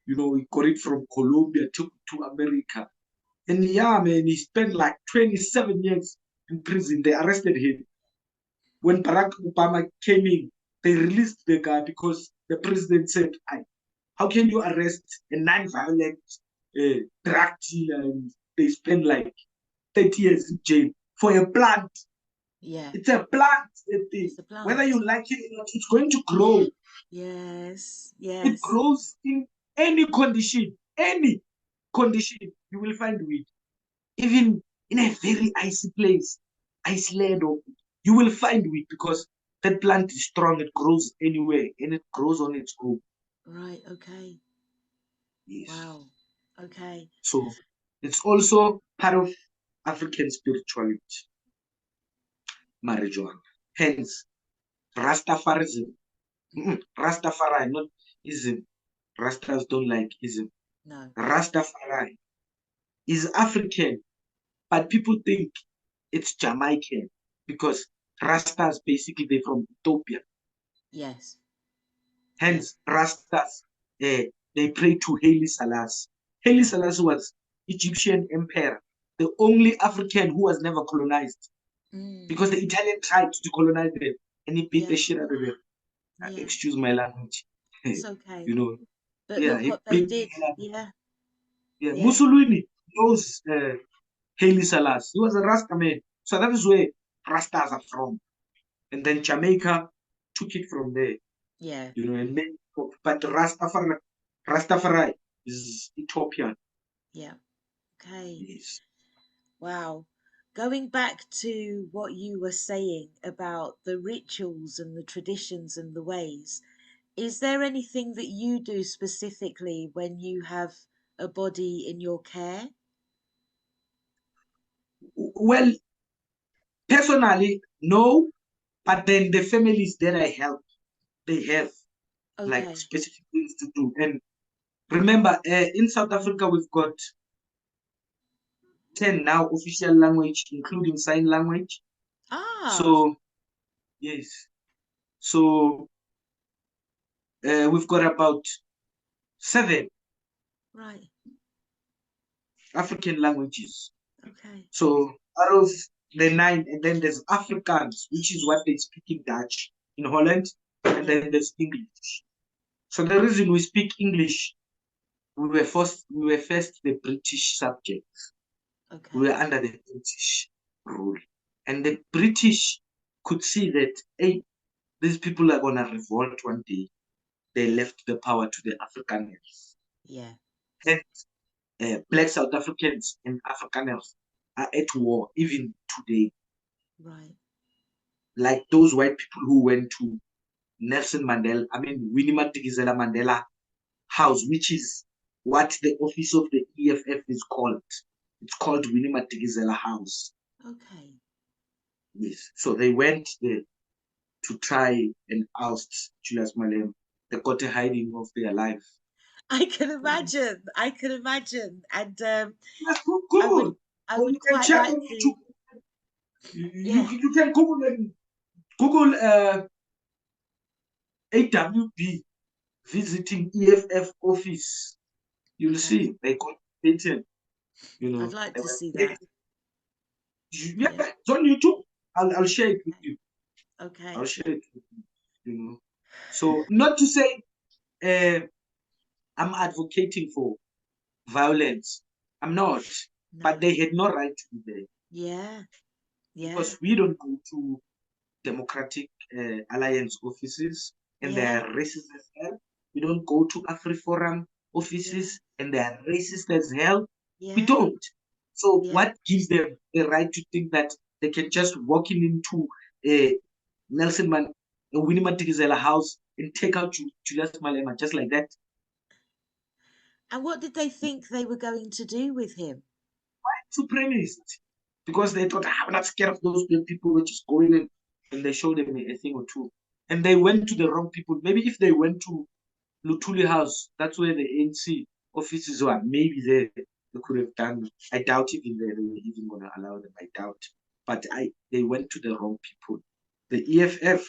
You know, he got it from Colombia to America. And yeah, man, he spent like 27 years in prison. They arrested him. When Barack Obama came in, they released the guy because the president said, how can you arrest a non-violent drug dealer and they spend like 30 years in jail for a plant? yeah. It's a plant, that thing. It's a Whether plant. you like it or not, it's going to grow. Yes, It yes. grows in any condition, any condition. You will find weed. Even in a very icy place, Iceland, or you will find weed because that plant is strong. It grows anywhere and it grows on its own. Right, okay. Yes. Wow. Okay. So it's also part of African spirituality, marijuana. Hence, Rastafarism. Rastafari, not ism. Rastas don't like ism. No. Rastafari is African, but people think it's Jamaican because Rastas basically they're from Ethiopia. Yes. Yes. Hence, Rastas they pray to Haile Selassie. Haile Yeah. Selassie was Egyptian emperor, the only African who was never colonized Mm. because the Italian tried to colonize them and he beat Yeah. the shit out of them. Yeah. Excuse my language. It's okay. You know, But yeah, look he what they beat the did. hell out of them. Yeah. Yeah, Yeah. Mussolini knows Haile Selassie. He was a Rasta man. So that is where Rastas are from. And then Jamaica took it from there, Yeah. you know, and made but Rastafari is Ethiopian. Yeah. Okay. Yes. Wow. Going back to what you were saying about the rituals and the traditions and the ways, is there anything that you do specifically when you have a body in your care? Well, personally, no, but then the families that I help, they have like Okay. specific things to do. And remember, in South Africa, we've got 10 now official language, including sign language. Ah, So, yes. So, we've got about 7 right. African languages. Okay. So, out of the 9, and then there's Afrikaans, which is what they speak in Dutch in Holland, and Yeah. then there's English. So, the reason we speak English, we were first the British subject. We Okay. were under the British rule. And the British could see that, hey, these people are going to revolt one day. They left the power to the Afrikaners. Yeah. Hence, black South Africans and Afrikaners are at war even today. Right. Like those white people who went to Nelson Mandela, I mean, Winnie Madikizela Mandela House, which is what the office of the EFF is called. It's called Winnie Madikizela House. Okay. Yes. So they went there to try and oust Julius Malema. They got a hiding of their life. I can imagine. I can imagine. And Yes, I would Google. I Or you would can quite check like on to, YouTube. yeah. You can Google and Google AWB visiting EFF office. You'll Okay. see they got patent. You I'd know, like they to were see that. paid. Yeah, Yeah. it's on YouTube. I'll share it with Okay. you. I'll Okay. share it with you. You know. So not to say I'm advocating for violence. I'm not. But No. they had no right to be there Yeah. Yeah. because we don't go to Democratic Alliance offices and they Yeah. are racist as hell. We don't go to AfriForum offices, and they are racist as hell. Yeah. We don't. So Yeah. what gives them the right to think that they can just walk into a Winnie Madikizela house and take out Julius Malema just like that? And what did they think they were going to do with him? Supremacist. Because they thought, I'm not scared of those people who just go in and they show them a thing or two. And they went to the wrong people. Maybe if they went to Lutuli House, that's where the ANC offices were. Maybe they could have done. I doubt even they were even going to allow them. I doubt. But they went to the wrong people. The EFF.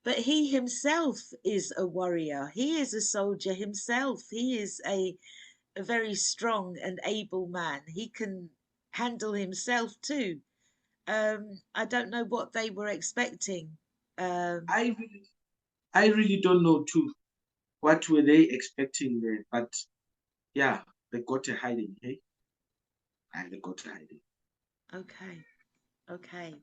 But he himself is a warrior. He is a soldier himself. He is a very strong and able man. He can handle himself too. I don't know what they were expecting. I really don't know too. What were they expecting there? But yeah, they got a hiding, hey? And they got a hiding. Okay, okay.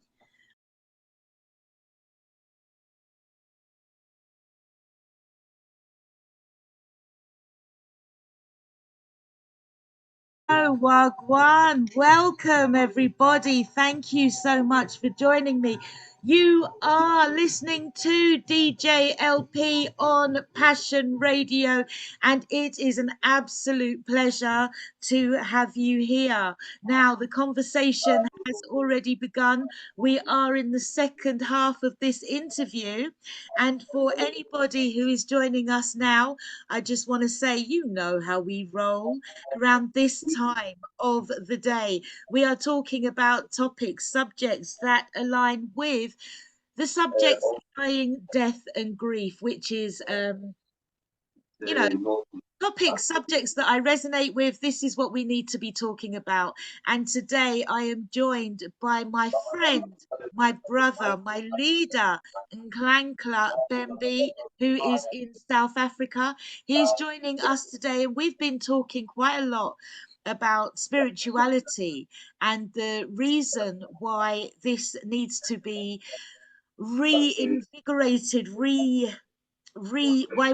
Oh, Wagwan, welcome everybody. Thank you so much for joining me. You are listening to DJ LP on Passion Radio, and it is an absolute pleasure to have you here. Now, the conversation has already begun. We are in the second half of this interview, and for anybody who is joining us now, I just want to say, you know how we roll around this time of the day. We are talking about topics, subjects that align with the subjects dying, death, and grief, which is, you know, topics, subjects that I resonate with. This is what we need to be talking about. And today I am joined by my friend, my brother, my leader, Nhlanhla Bembe, who is in South Africa. He's joining us today, and we've been talking quite a lot about spirituality and the reason why this needs to be reinvigorated, why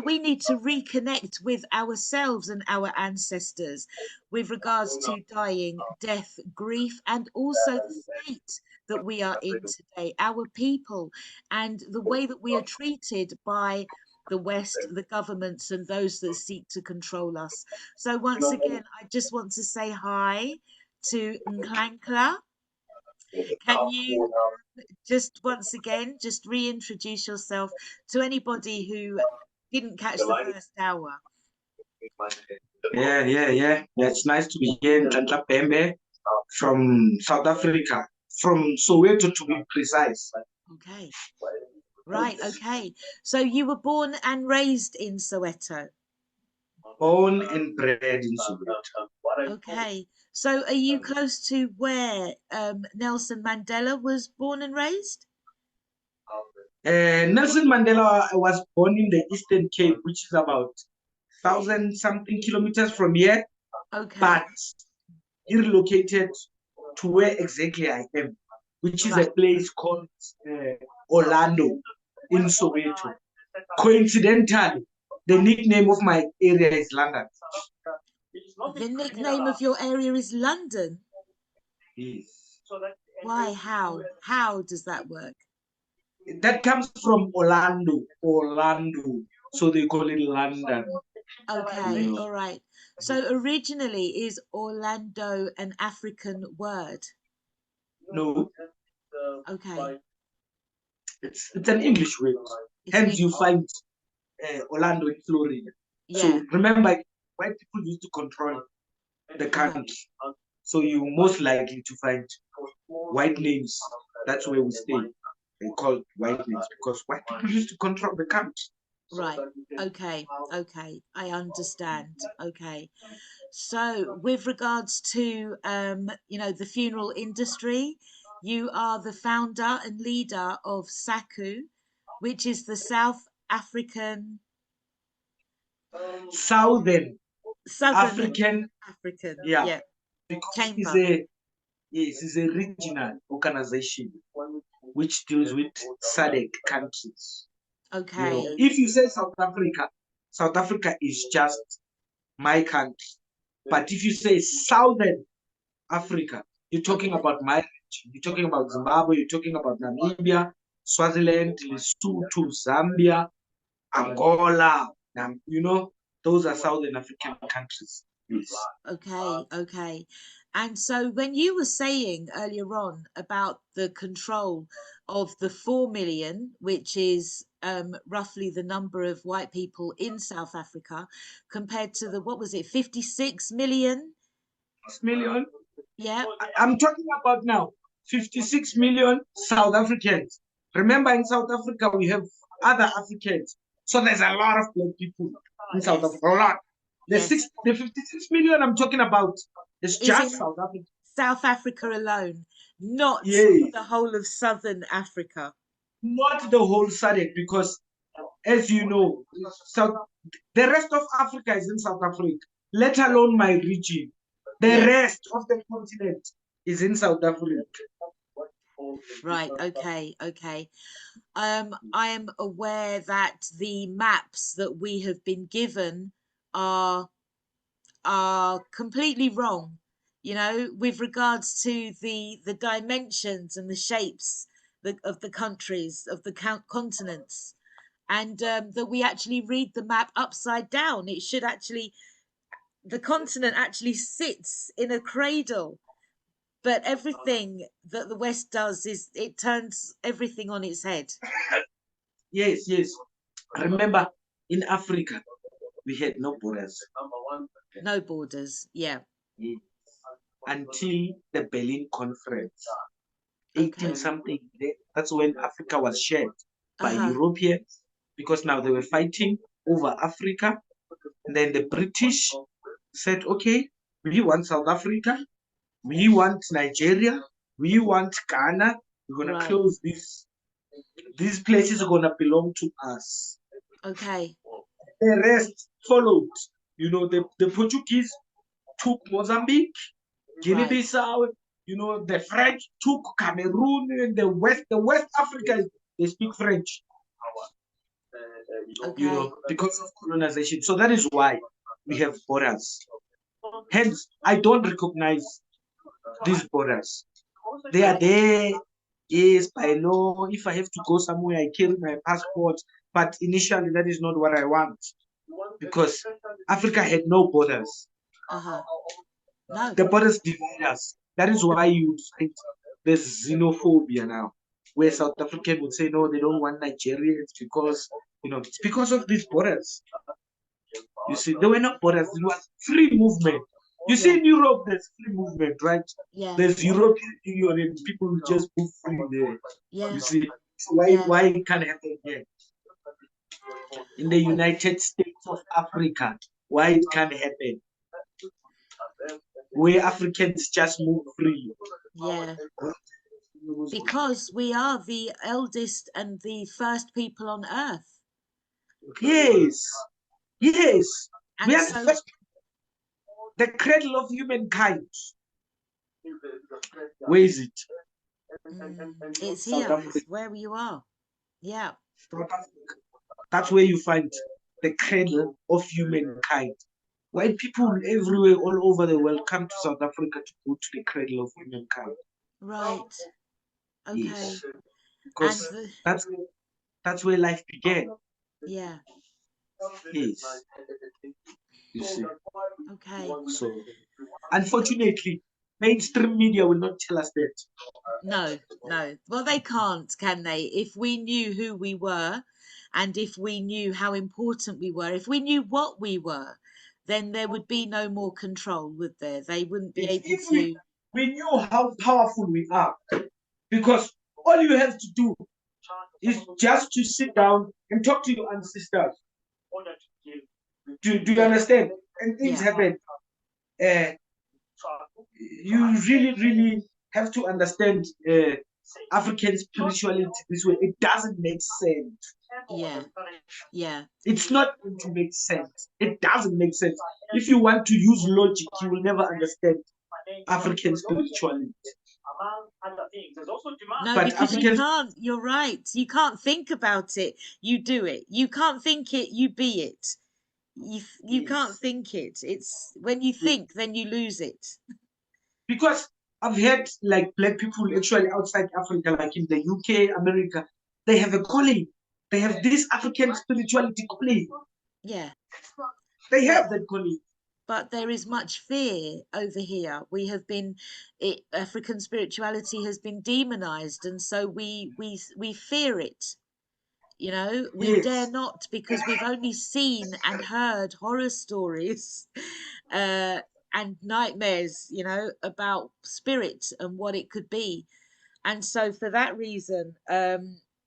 we need to reconnect with ourselves and our ancestors with regards to dying, death, grief, and also the state that we are in today, our people, and the way that we are treated by the West, the governments, and those that seek to control us. So once again, I just want to say hi to Nhlanhla. Can you just once again just reintroduce yourself to anybody who didn't catch the first hour? Yeah. It's nice to be here in Nhlanhla Bembe from South Africa, from Soweto to be precise. Okay, right, okay. So you were born and raised in Soweto. Born and bred in Soweto. Okay, so are you close to where Nelson Mandela was born and raised? Nelson Mandela was born in the Eastern Cape, which is about 1,000-something kilometers from here. Okay. But he relocated to where exactly I am, which is Right. a place called Orlando in Soweto. Coincidentally, the nickname of my area is London. The nickname of your area is London. Yes. Why? How does that work? That comes from Orlando. So they call it London. Okay, all right. So originally, is Orlando an African word? No, Okay, it's an English word. it's an Hence, you find Orlando in Florida. yeah, So remember, white people used to control the country. So you most likely to find white names. That's where we stay. They call white names because white people used to control the country. right. Okay, I understand. Okay. So with regards to the funeral industry, you are the founder and leader of SACU, which is the South African Southern Southern African, African, yeah, yeah, because chamber. it's a regional organization which deals with SADC countries. Okay. If you say South Africa is just my country. But if you say Southern Africa, you're talking Okay. about my region. You're talking about Zimbabwe. You're talking about Namibia, Swaziland, Lesotho, Zambia, Angola. Those are Southern African countries. Yes. Okay, okay. And so when you were saying earlier on about the control of the 4 million, which is roughly the number of white people in South Africa, compared to the, what was it, 56 million? 6 million. Yeah. I'm talking about now 56 million South Africans. Remember, in South Africa, we have other Africans. So there's a lot of black people in South Yes. Africa. A lot. Yes. The 56 million I'm talking about is Is just in South Africa. South Africa alone, not Yes. the whole of Southern Africa. Not the whole SADC, because, as you know, the rest of Africa is in South Africa, let alone my region. The Yes. rest of the continent is in South Africa. Right. Okay. Okay. I am aware that the maps that we have been given are completely wrong, with regards to the dimensions and the shapes of the countries, of the continents, and that we actually read the map upside down. It should actually, the continent actually sits in a cradle, but everything that the West does is it turns everything on its head. Yes, yes. Remember, in Africa, we had no borders. No borders. Yeah. Yes. Until the Berlin Conference, 18 Okay. something. That's when Africa was shared by Uh-huh. Europeans, because now they were fighting over Africa. And then the British said, okay, we want South Africa, we want Nigeria, we want Ghana. We're going to Right. close this. These places are going to belong to us. Okay. The rest followed. The Portuguese took Mozambique, Right. Guinea-Bissau. The French took Cameroon, and the West Africa, they speak French. Okay. Because of colonization. So that is why we have borders. Hence, I don't recognize these borders. They are there. Yes, by law. If I have to go somewhere, I carry my passport. But initially, that is not what I want, because Africa had no borders. Uh-huh. No. The borders divide us. That is why you find there's xenophobia now, where South African would say no, they don't want Nigerians because it's because of these borders. You see, there were no borders. It was free movement. You see, Yeah. in Europe, there's free movement, right? Yeah. There's European Union, and people will just move free there. Yeah. You see, so Yeah. why it can't happen here? In the United States of Africa, why it can't happen? Where Africans just move free. Yeah. Because we are the eldest and the first people on earth. Yes, yes. We And are the so first, the cradle of humankind. Where is it? it's South here, Africa. it's where you are. Yeah. South Africa. That's where you find the cradle of humankind. White people everywhere, all over the world, come to South Africa to go to the cradle of humankind. Right. Okay. Yes, And because that's where life began. yeah. Yes, you see. Okay. So, unfortunately, mainstream media will not tell us that. No, no. Well, they can't, can they? If we knew who we were, and if we knew how important we were, if we knew what we were, then there would be no more control, would there? They wouldn't be able If to. we knew how powerful we are, because all you have to do is just to sit down and talk to your ancestors. Do you Yeah. understand? And things Yeah. happen. You really, really have to understand African spirituality this way. It doesn't make sense. Yeah. Yeah. It's not going to make sense. It doesn't make sense. If you want to use logic, you will never understand African spirituality. among other things. There's also demand. No, But because you Africans, can't. You're right. You can't think about it. You do it. You can't think it. You be it. You can't yes, think it. It's when you yes. think, then you lose it. Because I've heard like black people actually outside Africa, like in the UK, America, they have a calling. They have this African spirituality calling. Yeah, They but have that calling. but there is much fear over here. We have been, African spirituality has been demonized, and so we fear it. You know, we dare Yes, not, because we've only seen and heard horror stories uh, and nightmares, you know, about spirit and what it could be. And so for that reason,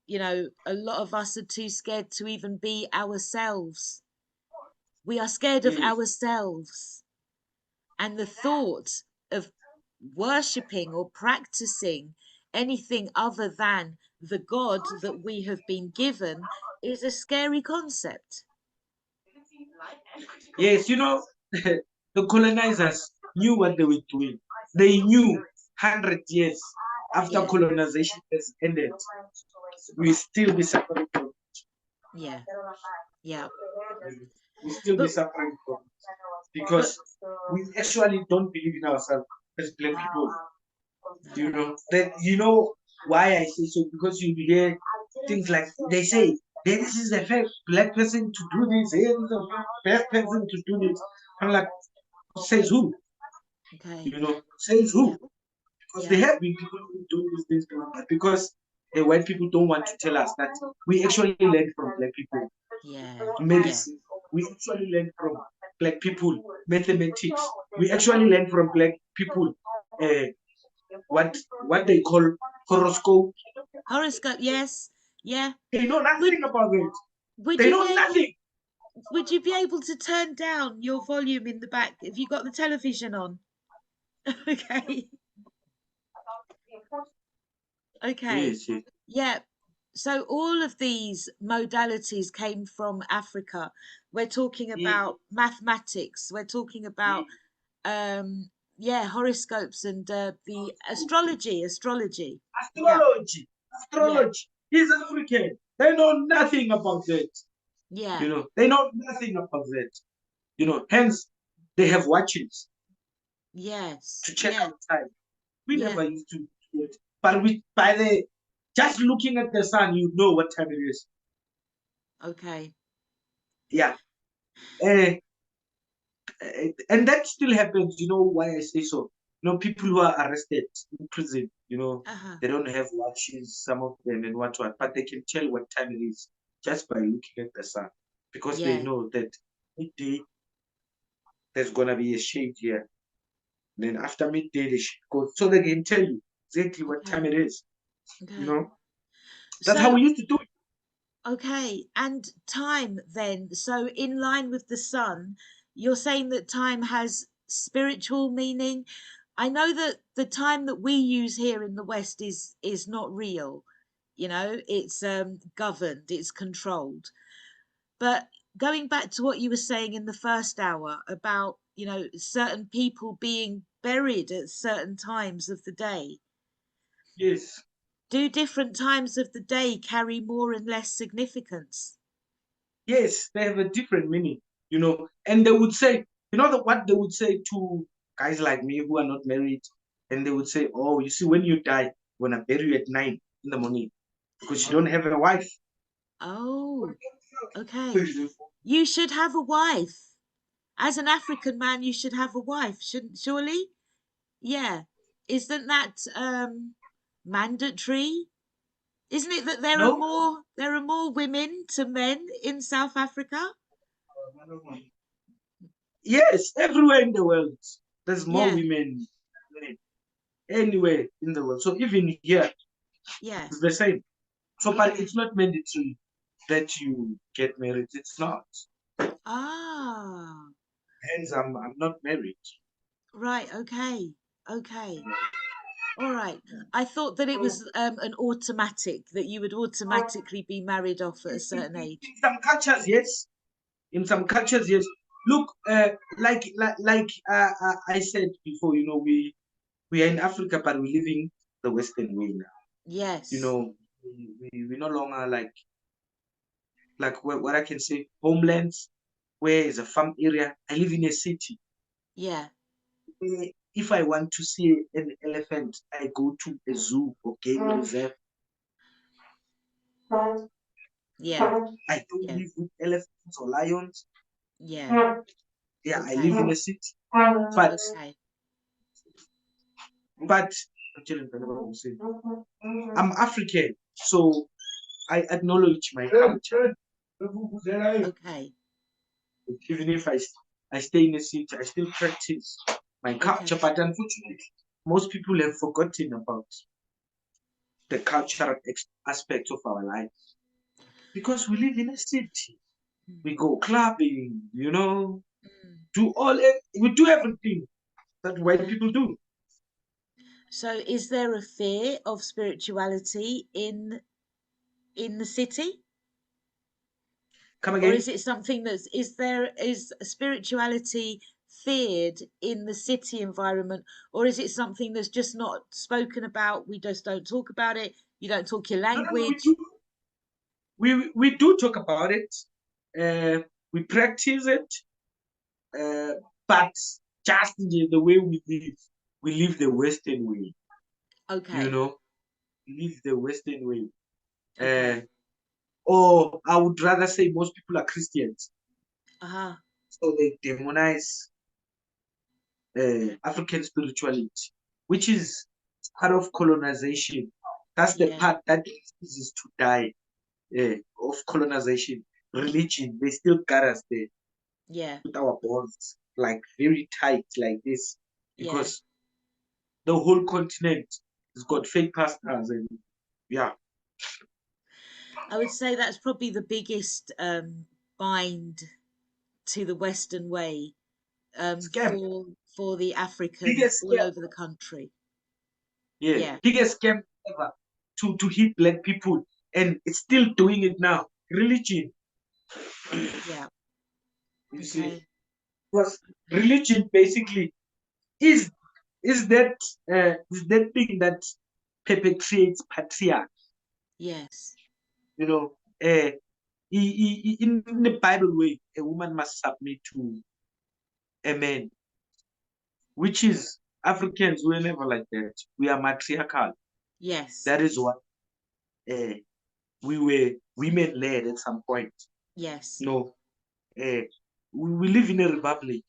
you know, a lot of us are too scared to even be ourselves. We are scared of yes, ourselves. And the thought of worshipping or practicing anything other than the God that we have been given is a scary concept. yes. You know, the colonizers knew what they were doing. They knew 100 years after Yeah, colonization has ended, we still be suffering from. yeah, yeah. We still be But suffering from but because we actually don't believe in ourselves as black people. You know that, you know why I say so, because you hear things like they say, this is the first black person to do this, here is the first person to do this. I'm like, says who? okay, You know, says yeah, who? Because yeah, there have been people who do these things, but because the white people don't want to tell us that we actually learn from black people yeah, yeah. medicine. We actually learn from black people mathematics. We actually learn from black people uh, what they call horoscope. Horoscope, yes, yeah. They know Would nothing about it. would They you know be able nothing. would you be able to turn down your volume in the back if you got the television on? Okay. Okay. Yes, yes, Yeah. So all of these modalities came from Africa. We're talking yes, about mathematics. We're talking about yes. yeah, horoscopes and the astrology. Yeah. Astrology, Yeah. astrology. He's African. They know nothing about that. Yeah. You know, they know nothing about that. You know, hence they have watches Yes. to check Yeah. out time. We Yeah. never used to do it. But we, by the just looking at the sun, you know what time it is. Okay. Yeah. Uh, and that still happens. You know why I say so? You know, people who are arrested in prison, you know, Uh-huh. they don't have watches, some of them, and what, but they can tell what time it is just by looking at the sun, because they Yeah. know that midday there's gonna be a shade here. And then after midday the shade goes, so they can tell you exactly what time Okay. it is. You Okay. know, that's how So we used to do it. okay, and time then. So in line with the sun, you're saying that time has spiritual meaning. I know that the time that we use here in the West is not real. You know, it's governed, it's controlled. But going back to what you were saying in the first hour about, you know, certain people being buried at certain times of the day, Yes. do different times of the day carry more and less significance? Yes, they have a different meaning, you know. And they would say, you know, what they would say to guys like me who are not married, and they would say, "Oh, you see, when you die, we're gonna bury you at 9 in the morning because you don't have a wife." Oh, okay. You should have a wife. As an African man, you should have a wife, shouldn't surely? Yeah. Isn't that mandatory? Isn't it that No. there are more women to men in South Africa? Yes, everywhere in the world, there's more Yeah, women than anywhere in the world. So even here, yeah. it's the same. So, but Okay. it's not mandatory that you get married. It's not. Ah, Hence, I'm not married. right, okay. Okay. All right. I thought that it was an automatic, that you would automatically be married off at a certain age. In some cultures, yes. In some cultures, yes. Look, like I said before, you know, we are in Africa, but we're living the Western way now. Yes. You know, we no longer like what I can say, homelands, where is a farm area. I live in a city. Yeah. If I want to see an elephant, I go to a zoo or game reserve. Yeah. I don't Yeah. live with elephants or lions. Yeah. Yeah, I Okay. live in a city. But Okay. but I'm African, so I acknowledge my culture. Okay. Even if I stay in a city, I still practice my culture. Okay. But unfortunately, most people have forgotten about the cultural aspect of our life because we live in a city. We go clubbing, you know, we do everything that white people do. So is there a fear of spirituality in the city? Come Or again? is it something is spirituality feared in the city environment, or is it something that's just not spoken about? We just don't talk about it. You don't talk your No, we language. do. We do talk about it. We practice it, but just the way we live the Western way. You Okay. know, live the Western way. Okay. Or I would rather say most people are Christians, Uh-huh. so they demonize African spirituality, which is part of colonization. That's the Yeah. part that refuses to die of colonization. Religion, they still got us there Yeah. with our bonds like very tight like this Yeah. because the whole continent has got fake pastors and yeah. I would say that's probably the biggest bind to the Western way, Scam, for the African biggest all scam. over the country. Yeah, Yeah. biggest scam ever to hit black people, and it's still doing it now. Religion, Yeah. you see, Okay. because religion basically is is that thing that perpetuates patriarchy. Yes. You know, in the Bible way, a woman must submit to a man, which is Africans were never like that. We are matriarchal. Yes. That is what uh, we were women led at some point. Yes. No, uh, we live in a republic,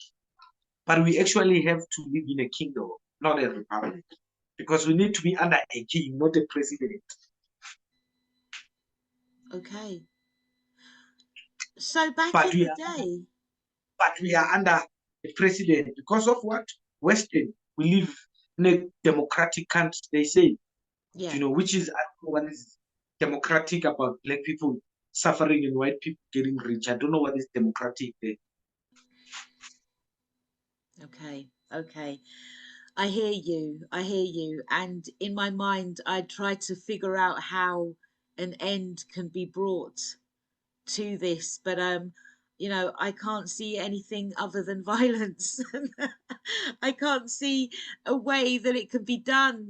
but we actually have to live in a kingdom, not a republic, because we need to be under a king, not a president. Okay. So back But in we the are day, under a president because of what? Western. We live in a democratic country. They say, yeah, you know, which is I don't know what is democratic about black people suffering and white people getting rich. I don't know what is democratic there. okay, okay. I hear you. I hear you. And in my mind, I try to figure out how an end can be brought to this, but I can't see anything other than violence. I can't see a way that it can be done,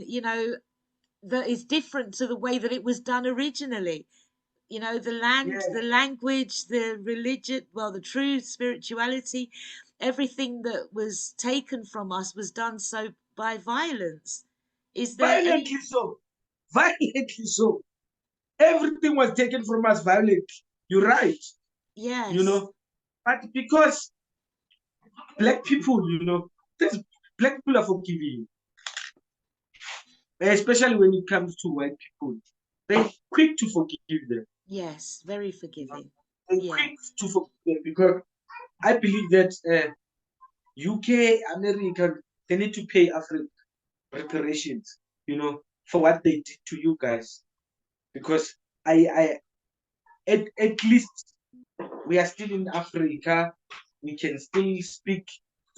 that is different to the way that it was done originally. The land, Yeah, the language, the religion, well, the true spirituality, everything that was taken from us was done so by violence. Is there any? violently so. Violently so. Everything was taken from us violently. You're right, you Yes. know. But because black people, you know, black people are forgiving, especially when it comes to white people. They're quick to forgive them. Yes, very You know? forgiving. They're Yeah. quick to forgive them because I believe that UK, America, they need to pay Africa reparations, you know, for what they did to you guys. Because at least we are still in Africa. We can still speak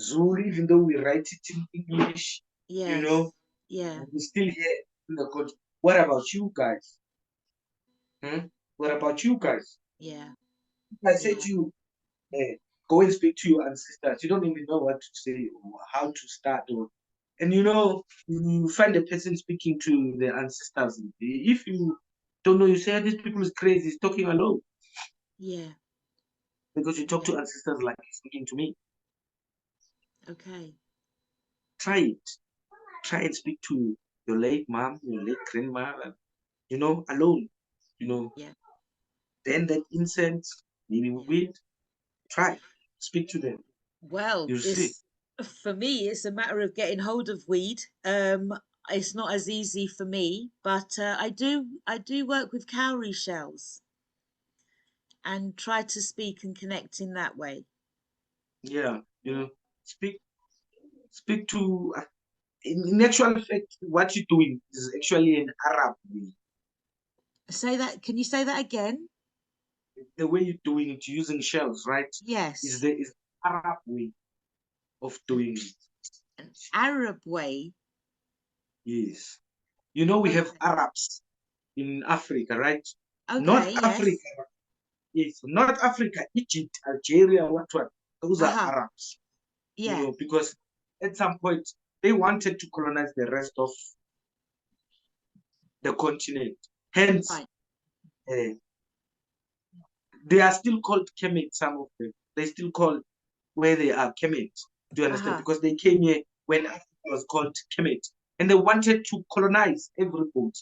Zulu, even though we write it in English. You Yes. know, Yeah. we're still here in the country. What about you guys? Hmm? What about you guys? Yeah. If I say Yeah. to you, go and speak to your ancestors. You don't even know what to say or how to start or And you find a person speaking to the ancestors. If you don't know, you say, this people is crazy, he's talking alone. Yeah. Because you talk to ancestors like he's speaking to me. Okay. Try it. Try and speak to your late mom, your late grandma, alone. Yeah. Then that incense, maybe weed. Try. Speak to them. Well, You'll see. for me, it's a matter of getting hold of weed. It's not as easy for me, but I do work with cowrie shells and try to speak and connect in that way. Yeah, speak to. In actual fact, what you're doing is actually an Arab way. Say that. Can you say that again? The way you're doing it, using shells, right? Is Yes. the Arab way of doing it. An Arab way. Yes. We have Okay. Arabs in Africa, right? Okay. North Yes. Africa, yes, North Africa, Egypt, Algeria, what? Those are Uh-huh. Arabs. Yeah. Because at some point they wanted to colonize the rest of the continent. Hence, Right. uh, they are still called Kemet, some of them. They still call where they are Kemet. Do you understand? Uh-huh. Because they came here when Africa was called Kemet. And they wanted to colonize every boat.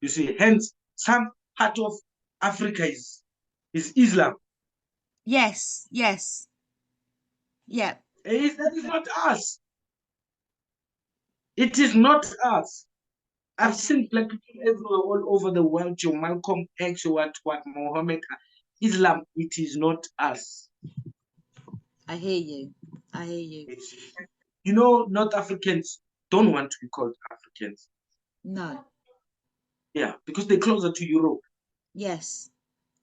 You see, hence, some part of Africa is Islam. Yes. Yes. Yeah. That is not us. It is not us. I've Okay. seen black people everywhere, all over the world. Your Malcolm X, what Mohammed, Islam. It is not us. I hear you. I hear you. North Africans don't want to be called Africans. No. Yeah, because they're closer to Europe. Yes.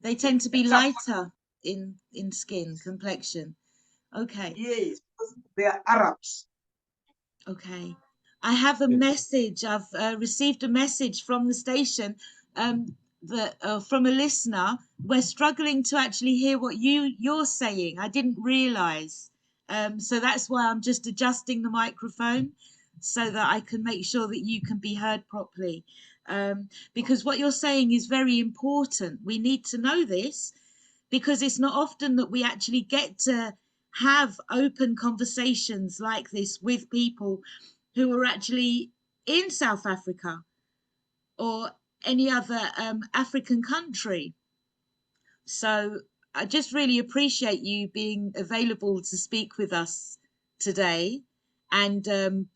They tend to be lighter in skin complexion. Okay. Yes, because they are Arabs. Okay. I have a Yes. message. I've received a message from the station that from a listener. We're struggling to actually hear what you're saying. I didn't realize. So that's why I'm just adjusting the microphone so that I can make sure that you can be heard properly. Because what you're saying is very important. We need to know this because it's not often that we actually get to have open conversations like this with people who are actually in South Africa or any other African country. So I just really appreciate you being available to speak with us today. And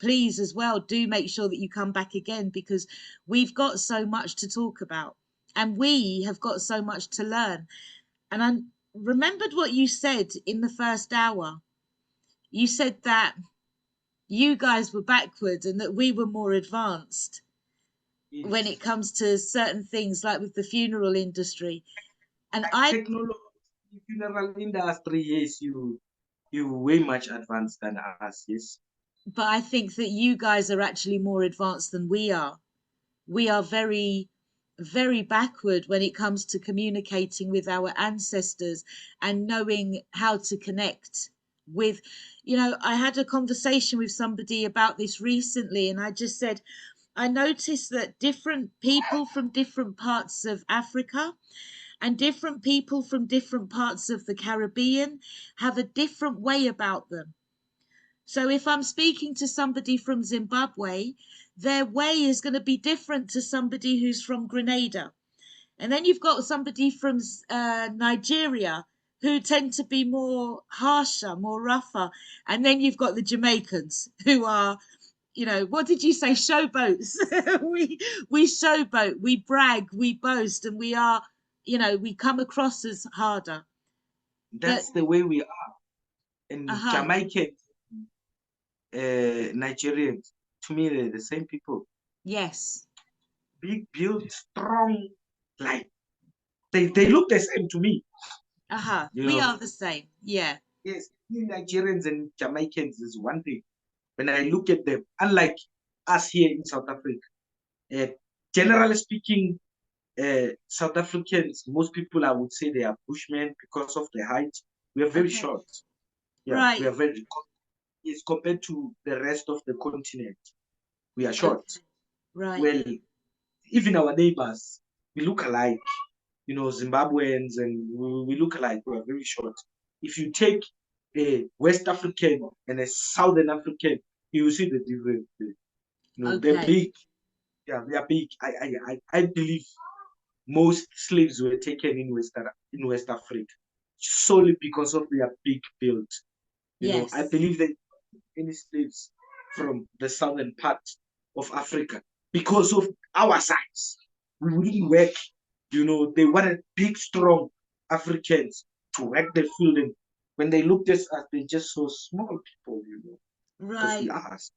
please, as well, do make sure that you come back again because we've got so much to talk about and we have got so much to learn. And I remembered what you said in the first hour. You said that you guys were backward and that we were more advanced when Yes. it comes to certain things like with the funeral industry. And Technology, funeral industry, yes, you way much advanced than us, yes. but I think that you guys are actually more advanced than we are. We are very, very backward when it comes to communicating with our ancestors and knowing how to connect with. I had a conversation with somebody about this recently, and I just said, I noticed that different people from different parts of Africa and different people from different parts of the Caribbean have a different way about them. So if I'm speaking to somebody from Zimbabwe, their way is going to be different to somebody who's from Grenada. And then you've got somebody from Nigeria who tend to be more harsher, more rougher. And then you've got the Jamaicans who are, what did you say? Showboats. we showboat, we brag, we boast, and we are, we come across as harder. But That's the way we are. And uh-huh. Jamaicans, Nigerians, to me, they're the same people. Yes. Big built, strong, like they look the same to me. Uh-huh. We are the same. Yeah. Yes, Nigerians and Jamaicans is one thing. When I look at them, unlike us here in South Africa, generally speaking, South Africans, most people I would say they are Bushmen because of the height. We are very Okay. short. Yeah, we Right. are very, compared to the rest of the continent. We are short. Okay. Right. Well, even our neighbors, we look alike. Zimbabweans, and we look alike. We are very short. If you take a West African and a Southern African, you will see the difference. They're Okay. big. Yeah, they are big. I believe most slaves were taken in West Africa solely because of their big build. Yes. I believe that any slaves from the southern part of Africa, because of our size, we wouldn't work. They wanted big, strong Africans to work the field. And when they looked at us, they just saw small people, because we Right. are us.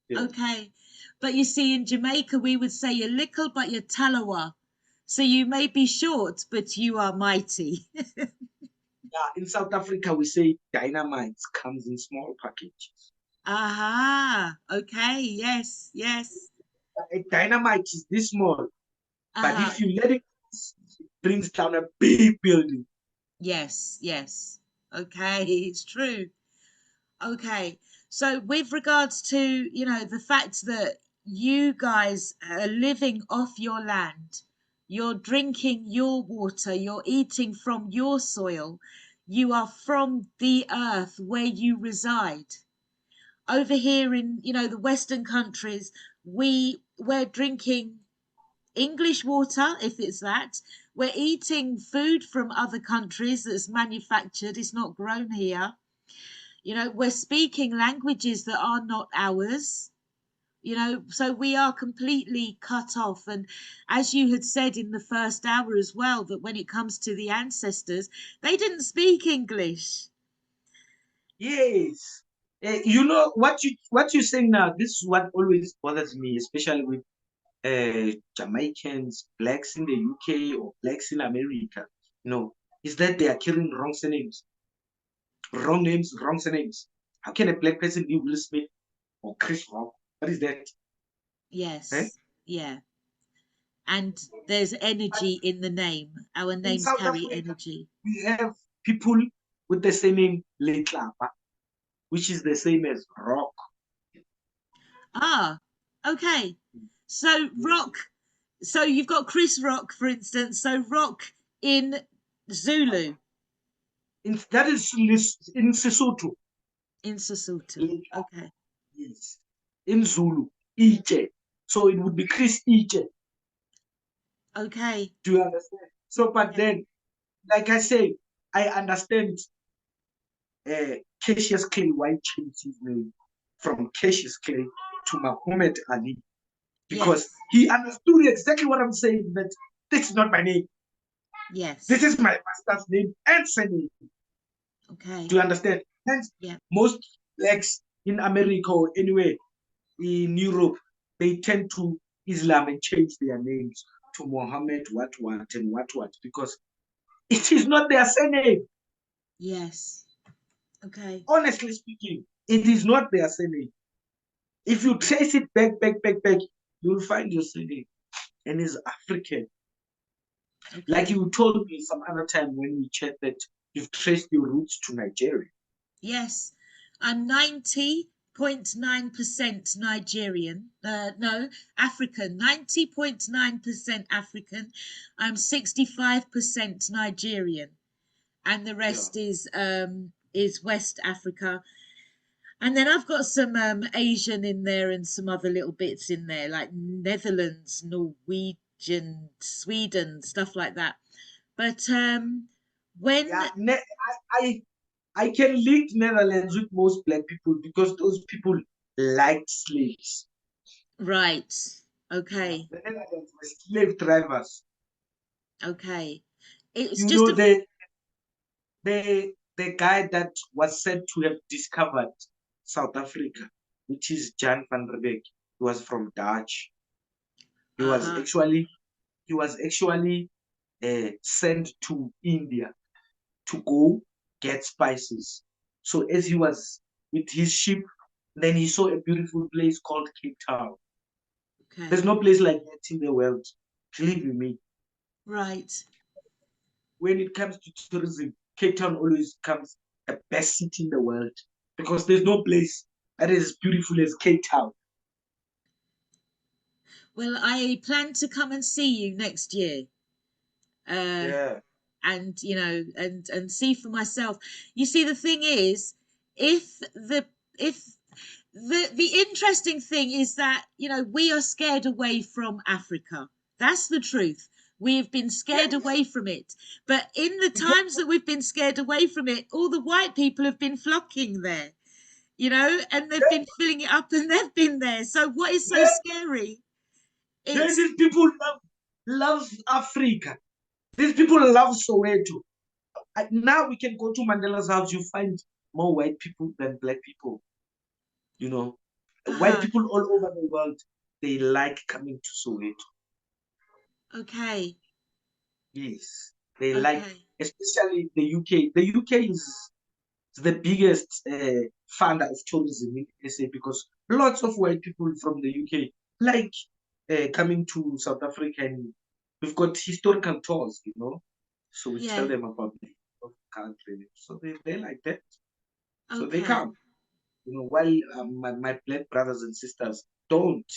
Yeah. Okay. But you see, in Jamaica, we would say you're little, but you're talawa. So you may be short, but you are mighty. In South Africa, we say dynamite comes in small packages. Aha. Okay. Yes. Yes. A dynamite is this small, but Uh-huh. if you let it brings down a big building. Yes. Yes. Okay. It's true. Okay. So with regards to, the fact that you guys are living off your land, you're drinking your water, you're eating from your soil, you are from the earth where you reside. Over here in, the Western countries, we're drinking English water, if it's that. We're eating food from other countries that's manufactured, it's not grown here. We're speaking languages that are not ours, so we are completely cut off. And as you had said in the first hour as well, that when it comes to the ancestors, they didn't speak English. Yes. What you're saying now. This is what always bothers me, especially with Jamaicans, blacks in the UK or blacks in America. Is that they are carrying wrong surnames, wrong names, wrong surnames. How can a black person be Will Smith or Chris Rock? What is that? Eh? Yes. Yeah. And there's energy in the name. Our In names South carry Africa, energy. we have people with the same name Letlapa, which is the same as Rock. Ah, okay. So rock. So you've got Chris Rock, for instance. So rock in Zulu. That is in Sesotho. In Sesotho. Letlapa, Okay. yes. In Zulu, Ije. So it would be Chris Ije. Okay. Do you understand? So, but Yeah. then, like I say, I understand Cassius Clay, why he changed his name from Cassius Clay to Muhammad Ali, because Yes. he understood exactly what I'm saying, that this is not my name. This Yes. is my master's name and surname. Okay. Do you understand? Hence, Yeah. most blacks in America or anywhere in Europe, they tend to Islam and change their names to Muhammad and what, because it is not their surname. Yes. Okay. Honestly speaking, it is not their surname. If you trace it back, you'll find your surname, and it's African. Like Okay. you told me some other time when we chat that you've traced your roots to Nigeria. Yes. I'm 90.9% Nigerian. No, African. 90.9% African. I'm 65% Nigerian. And the Yeah. rest is West Africa. And then I've got some Asian in there and some other little bits in there, like Netherlands, Norwegian, Sweden, stuff like that. But when Yeah, I can link Netherlands with most black people because those people liked slaves. right, Yeah, okay, the Netherlands were slave drivers. okay, it's You just know, a the guy that was said to have discovered South Africa, which is Jan van Riebeeck, he was from Dutch. He was uh-huh, actually he was actually sent to India to go get spices. So as he was with his ship, then he saw a beautiful place called Cape Town. There's okay, no place like that in the world. Believe me. right, When it comes to tourism, Cape Town always comes the best city in the world because there's no place that is as beautiful as Cape Town. Well, I plan to come and see you next year. Yeah. And and see for myself. You see, the thing is, if the if the interesting thing is that we are scared away from Africa. That's the truth. We've been scared Yes. away from it, but in the Because times that we've been scared away from it, all the white people have been flocking there, and they've been filling it up, and they've been there. So what is so yeah, scary? It's these people love Africa. These people love Soweto. Now we can go to Mandela's house. You find more white people than black people. White uh-huh. people all over the world, they like coming to Soweto. Okay. Yes, they like, Okay. especially the UK. The UK is the biggest funder of tourism in SA because lots of white people from the UK like coming to South Africa, and we've got historical tours, so we tell Yeah. them about the country. So they like that. So they Okay. come, while my black brothers and sisters don't.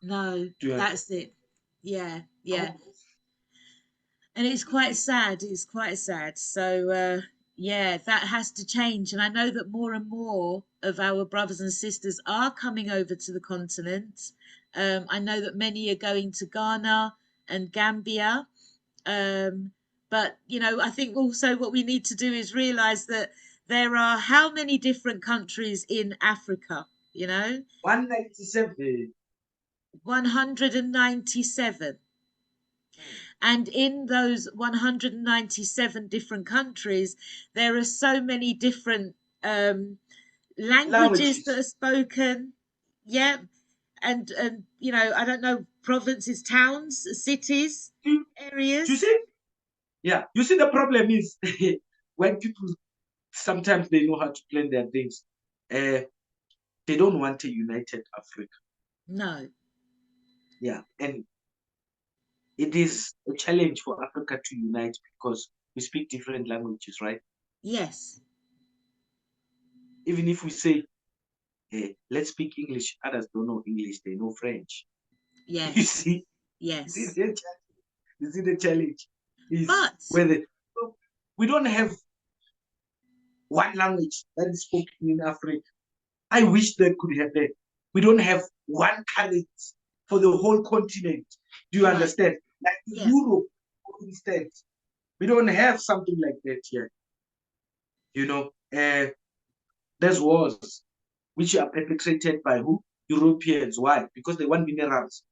No, Do you understand? that's it. Yeah. Yeah. No. And it's quite sad. It's quite sad. So yeah, that has to change. And I know that more and more of our brothers and sisters are coming over to the continent. I know that many are going to Ghana and Gambia. Um, but I think also what we need to do is realize that there are how many different countries in Africa, 197. 197. Mm. And in those 197 different countries, there are so many different languages that Languages. are spoken. Yeah. And I don't know, provinces, towns, cities, Do you areas. see? Yeah, you see, the problem is when people sometimes they know how to plan their things. They don't want a united Africa. No. Yeah, and it is a challenge for Africa to unite because we speak different languages, right? Yes. Even if we say, let's speak English, others don't know English, they know French. You Yes. see, you see Yes. the challenge. You see the challenge is But whether we don't have one language that is spoken in Africa. I wish that could happen. We don't have one currency for the whole continent. Do you right. understand? Like Yeah. Europe, for instance, we don't have something like that here. There's wars which are perpetrated by who? Europeans. Why? Because they want minerals.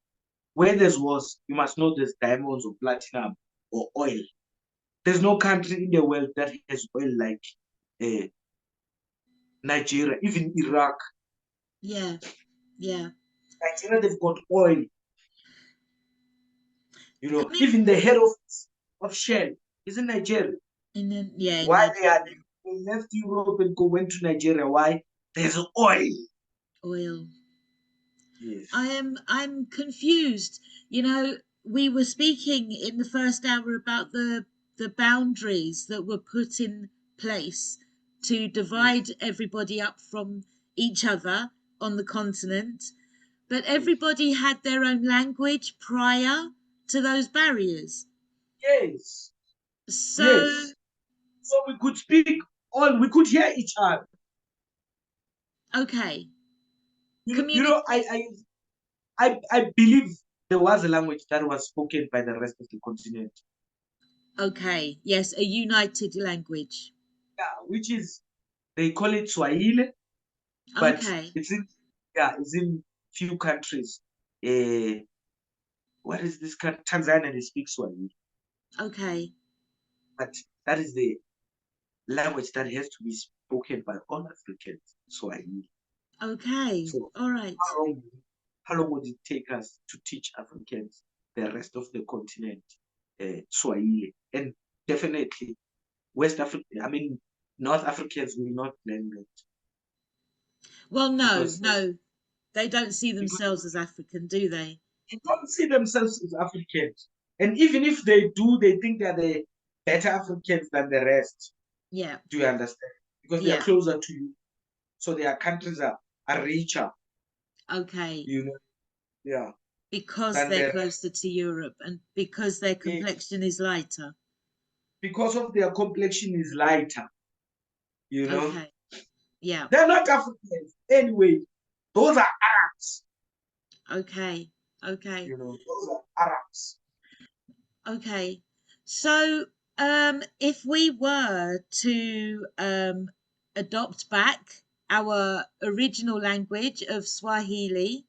Where there's wars, you must know there's diamonds or platinum or oil. There's no country in the world that has oil like uh, Nigeria, even Iraq. Yeah. Yeah. Nigeria, they've got oil. I mean, Even the head of Shell is in Nigeria. in Why Nigeria, they left Europe and went to Nigeria? Why? There's oil. oil. Yes. I'm confused. We were speaking in the first hour about the boundaries that were put in place to divide Yes. everybody up from each other on the continent, but Yes. everybody had their own language prior to those barriers. Yes. So, Yes. So we could speak all. We could hear each other. okay, You know, communicate. I believe there was a language that was spoken by the rest of the continent. Okay, yes, a united language. Yeah, which is they call it Swahili, but Okay, it's in few countries. What is this country? Tanzania, they speak Swahili, okay, but that is the language that has to be spoken by all Africans, Swahili. okay, So all right. how long would it take us to teach Africans the rest of the continent Swahili? And definitely West Africa, I mean North Africans will not learn that Well, no, because no, they don't see because themselves as African, do they? they don't see themselves as Africans. And even if they do, they think they're the better Africans than the rest. Yeah, Do you understand? Because they are yeah, closer to you. So their countries are richer, okay. you know. Yeah. Because than they're the closer to Europe and because their yes, complexion is lighter. because of their complexion is lighter, you know. Okay. Yeah. They're not Africans anyway. Those are Arabs, Okay. Okay. you know. Those are Arabs. Okay. So, if we were to adopt back our original language of Swahili,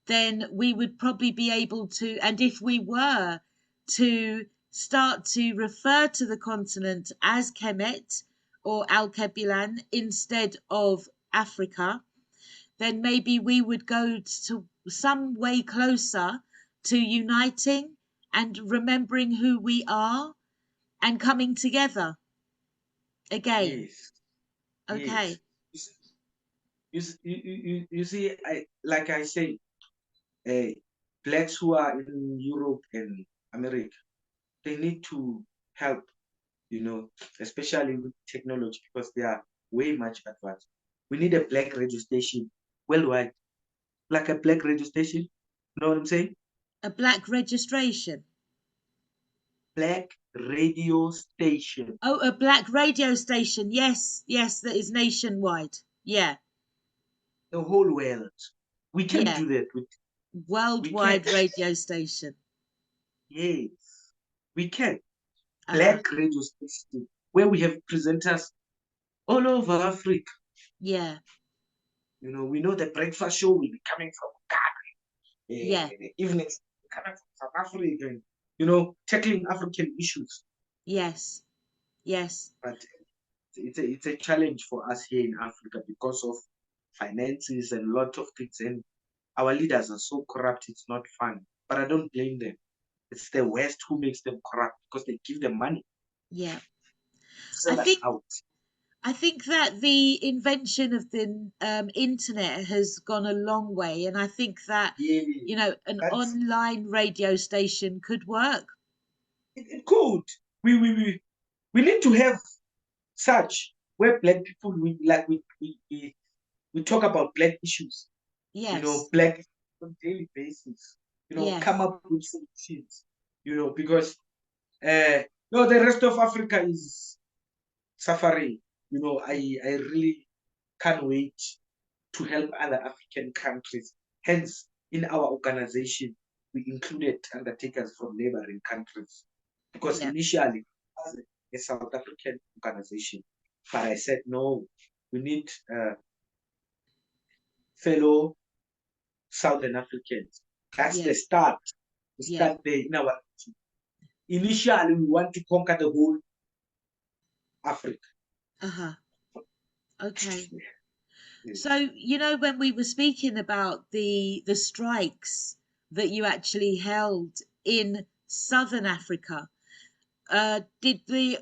then we would probably be able to, and if we were to start to refer to the continent as Kemet or Alkebulan instead of Africa, then maybe we would go to some way closer to uniting and remembering who we are and coming together again. Yes, yes. Okay. You see, like I say, uh, blacks who are in Europe and America, they need to help, you know, especially with technology because they are way much advanced. We need a black radio station worldwide, like a black radio station. You know what I'm saying? A black registration. Black radio station, Oh, a black radio station. Yes, yes, that is nationwide. Yeah, the whole world. We can yeah. do that. We can. Worldwide radio station. Yes, we can. Uh-huh. Black radio station where we have presenters all over Africa. Yeah, You know, we know the breakfast show will be coming from yeah, Ghana, the evenings coming from South Africa, and, you know, tackling African issues. yes, yes, But it's a challenge for us here in Africa because of finances and a lot of things. And our leaders are so corrupt, it's not fun. But I don't blame them. It's the West who makes them corrupt because they give them money yeah. to I sell us think out. I think that the invention of the internet has gone a long way, and I think that Yeah, an that's online radio station could work. it could. We need to have such where black people we talk about black issues, you know, Yes, black on daily basis, you know, come yes, up with solutions, you know, because no, the rest of Africa is suffering. You know, I really can't wait to help other African countries. Hence, in our organization, we included undertakers from neighboring countries because yeah, initially, as a South African organization, but I said no, we need fellow Southern Africans. That's yeah, the start. We yeah. start there in our. Initially, we want to conquer the whole Africa. Uh-huh. Okay. Yes. So, when we were speaking about the strikes that you actually held in Southern Africa, did the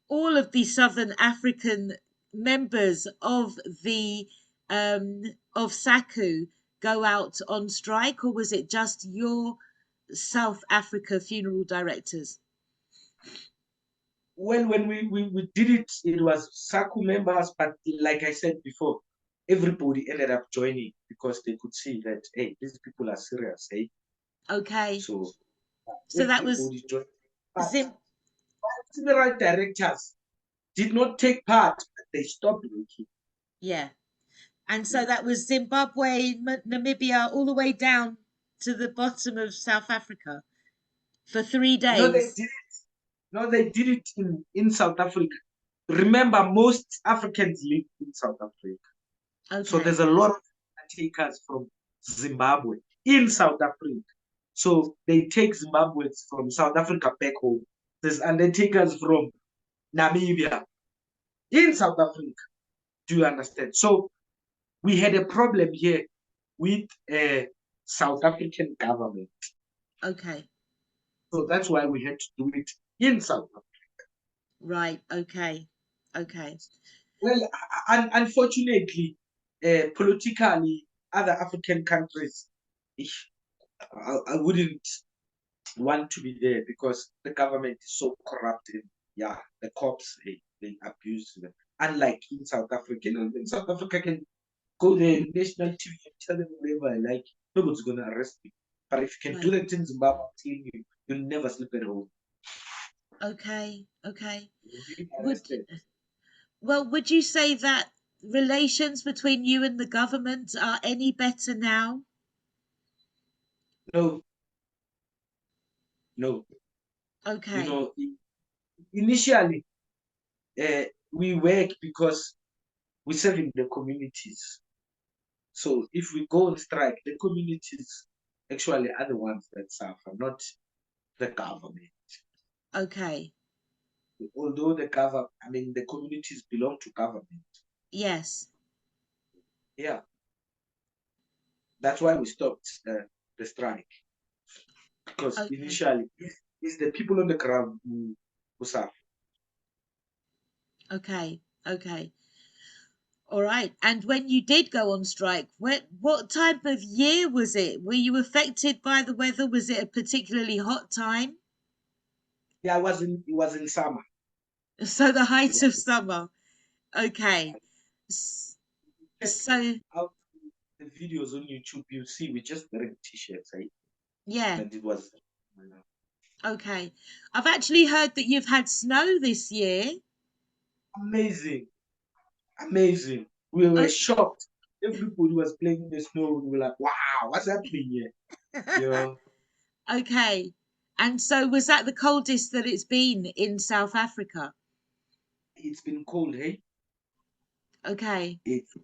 all of the Southern African members the of SACU go out on strike, or was it just your South Africa funeral directors? Well, when we did it, it was SACU members, but like I said before, everybody ended up joining because they could see that, hey, these people are serious, hey? Okay, So so that was everybody joined. But Zim. funeral directors did not take part, but they stopped working. Yeah, and so that was Zimbabwe, Namibia, all the way down to the bottom of South Africa for three No, they days. did it. No, they did it in South Africa. Remember, most Africans live in South Africa. So Okay. there's a lot of takers from Zimbabwe in South Africa. So they take Zimbabweans from South Africa back home. There's undertakers from Namibia in South Africa. Do you understand? So we had a problem here with South African government. Okay. So that's why we had to do it in South Africa. Right. Okay. Okay. Well, unfortunately, politically, other African countries, I wouldn't want to be there because the government is so corrupt. And yeah, the cops, they abuse them. Unlike in South Africa, you know, in South Africa, I can go there national TV and tell them whatever I like. Nobody's gonna arrest me. But if you can do that in Zimbabwe, I'm telling you, you'll never sleep at home. Okay. Okay. You'll be Would arrested. would you say that relations between you and the government are any better now? No, no. Okay. Initially, we work because we're serving the communities. So if we go on strike, the communities actually are the ones that suffer, not the government. Okay. Although the communities belong to government. Yes. Yeah, that's why we stopped the strike. Because Okay. initially, it's the people on the ground who suffer. Okay. Okay. All right. And when you did go on strike, what type of year was it? Were you affected by the weather? Was it a particularly hot time? Yeah, it was in summer. So the It height was of summer. Okay. S- check So out the videos on YouTube. You see, we just wearing t-shirts, right? yeah. And it was Okay. I've actually heard that you've had snow this year. amazing, amazing. We were Oh, shocked. Everybody was playing in the snow. We were like, "Wow, what's happening here?" You know, okay. And so was that the coldest that it's been in South Africa? it's been cold, hey? Okay. It's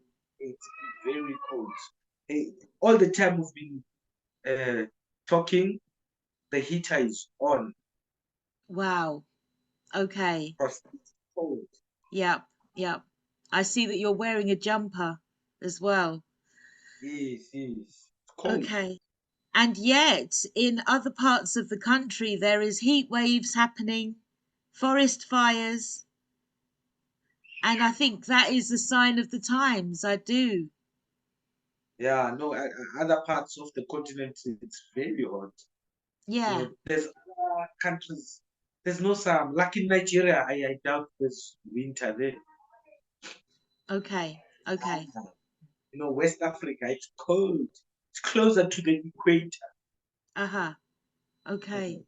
been very cold. Hey, all the time we've been talking, the heater is on Wow. Okay. because it's cold. Yep. Yep. I see that you're wearing a jumper as well. Yes, yes, it's cold. Okay. And yet, in other parts of the country, there is heat waves happening, forest fires, and I think that is a sign of the times. I do. Yeah, no, other parts of the continent it's very hot. Yeah. There's other countries. There's no sun. Like in Nigeria, I doubt there's winter there. Okay. Okay. West Africa, it's cold. It's closer to the equator. Uh-huh. Okay.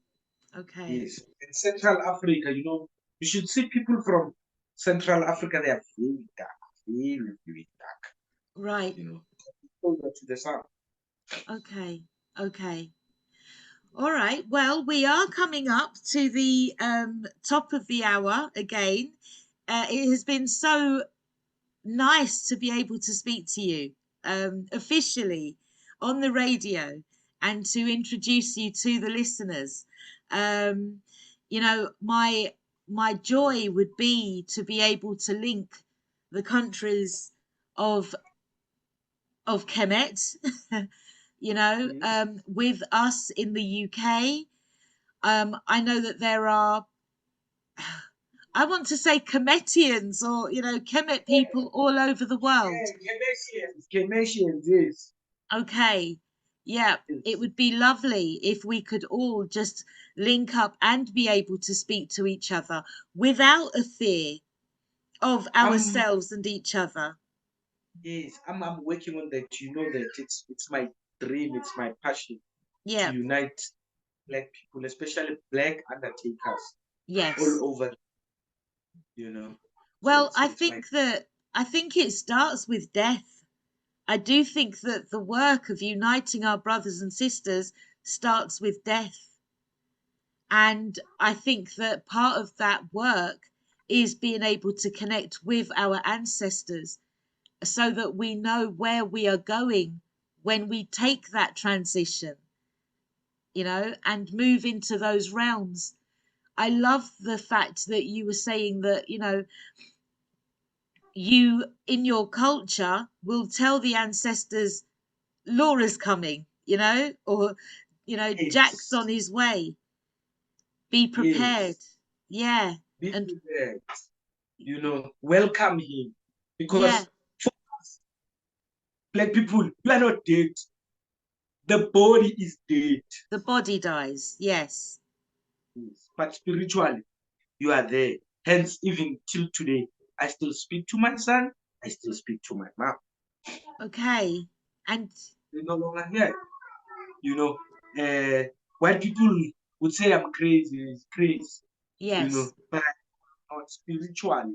Okay. Yes. In Central Africa, you should see people from Central Africa, they are very dark, very, very dark, Right. closer to the sun. Okay. Okay. All right. Well, we are coming up to the top of the hour again. It has been so nice to be able to speak to you officially on the radio and to introduce you to the listeners. Um, my joy would be to be able to link the countries of Kemet, Yes. with us in the UK. I know that there are, I want to say Kemetians or, Kemet people all over the world. Yeah, Canadians, yes. Okay. Yeah, it Yes. would be lovely if we could all just link up and be able to speak to each other without a fear of I'm ourselves and each other. yes, I'm working on that. You know that it's my dream, it's my passion to Yeah, unite black people, especially black undertakers yes. all over, you know. So Well, it's my I think it starts with death. I do think that the work of uniting our brothers and sisters starts with death. And I think that part of that work is being able to connect with our ancestors so that we know where we are going when we take that transition, and move into those realms. I love the fact that you were saying that, you in your culture will tell the ancestors Laura's coming, or, Jack's yes, on his way. Be prepared. yes. Yeah. Be And prepared, welcome him. yeah, Because for us, black people, we are not dead. The body is dead. the body dies. Yes. Yes. But spiritually, you are there. Hence, even till today, I still speak to my son, I still speak to my mom. Okay. And They're no longer here, you know. White people would say I'm crazy, it's crazy, Yes. but not spiritually.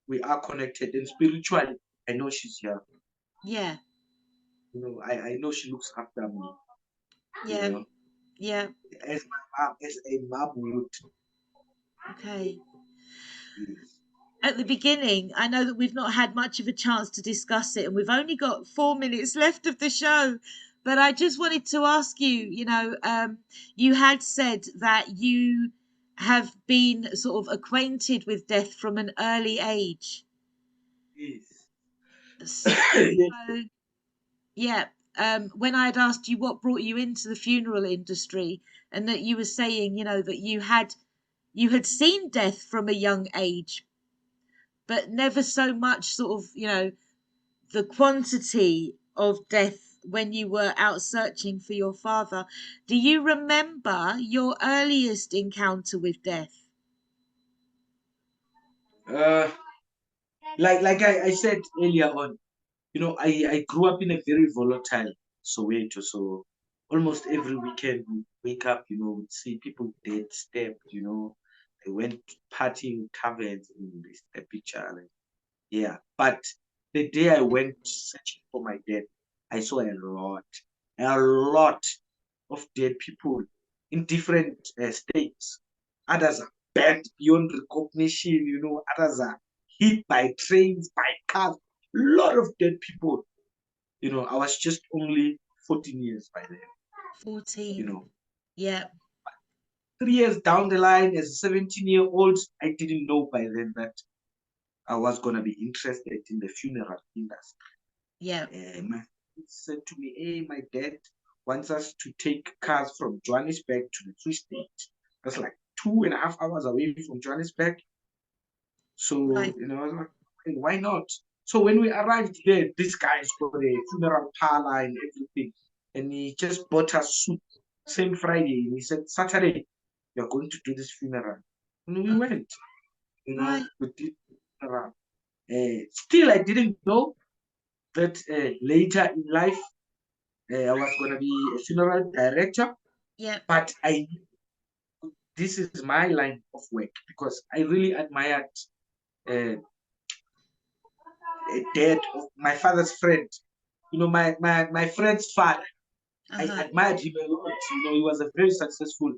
We are connected, and spiritually, I know she's here. Yeah. I know she looks after me. Yeah. Yeah. As a mom would. Okay. Yes. At the beginning, I know that we've not had much of a chance to discuss it, and we've only got 4 minutes left of the show. But I just wanted to ask you, you had said that you have been sort of acquainted with death from an early age. Yes. So, Yes. yeah, when I had asked you what brought you into the funeral industry, and that you were saying, that you had seen death from a young age, but never so much sort of, the quantity of death when you were out searching for your father. Do you remember your earliest encounter with death? Uh, like I said earlier on, I grew up in a very volatile Soweto, so almost every weekend we wake up, we'd see people dead, stabbed, they went partying taverns and they stab each other. Yeah, but the day I went searching for my dad, I saw a lot of dead people in different states. Others are bent beyond recognition, others are hit by trains, by cars. A lot of dead people. I was just only 14 years by then. 14. Yeah. 3 years down the line, as a 17-year-old, I didn't know by then that I was going to be interested in the funeral industry. Yeah. My friend said to me, hey, my dad wants us to take cars from Johannesburg to the Free State. That's like 2.5 hours away from Johannesburg. So, Right. I was like, hey, why not? So when we arrived there, this guy's got a funeral parlor and everything. And he just bought us suit same Friday. And he said, Saturday, you're going to do this funeral. And we went, Right. we did funeral. Still, I didn't know that later in life, I was going to be a funeral director, Yeah. but this is my line of work because I really admired uh, a dad of my father's friend. My friend's father. I Uh-huh. admired him a lot. He was a very successful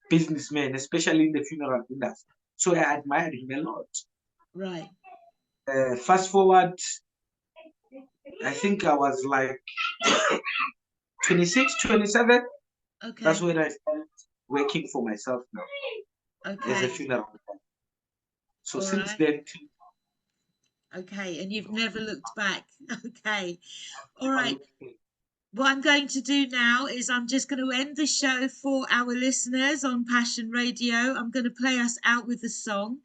businessman, especially in the funeral industry. So I admired him a lot. Right. Fast forward, I think I was like 26, 27. That's Okay. when I started working for myself now as a Okay. funeral. So All since right. then, Okay. And you've never looked back. Okay. All I right. What I'm going to do now is I'm just going to end the show for our listeners on Passion Radio. I'm going to play us out with a song.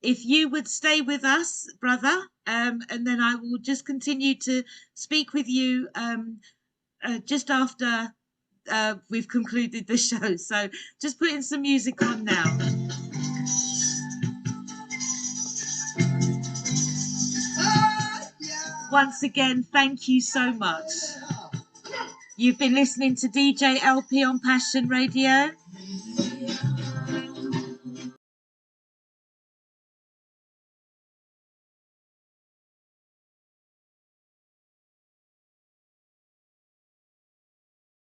If you would stay with us, brother, and then I will just continue to speak with you just after we've concluded the show. So just putting some music on now. Once again, thank you so much. You've been listening to DJ LP on Passion Radio.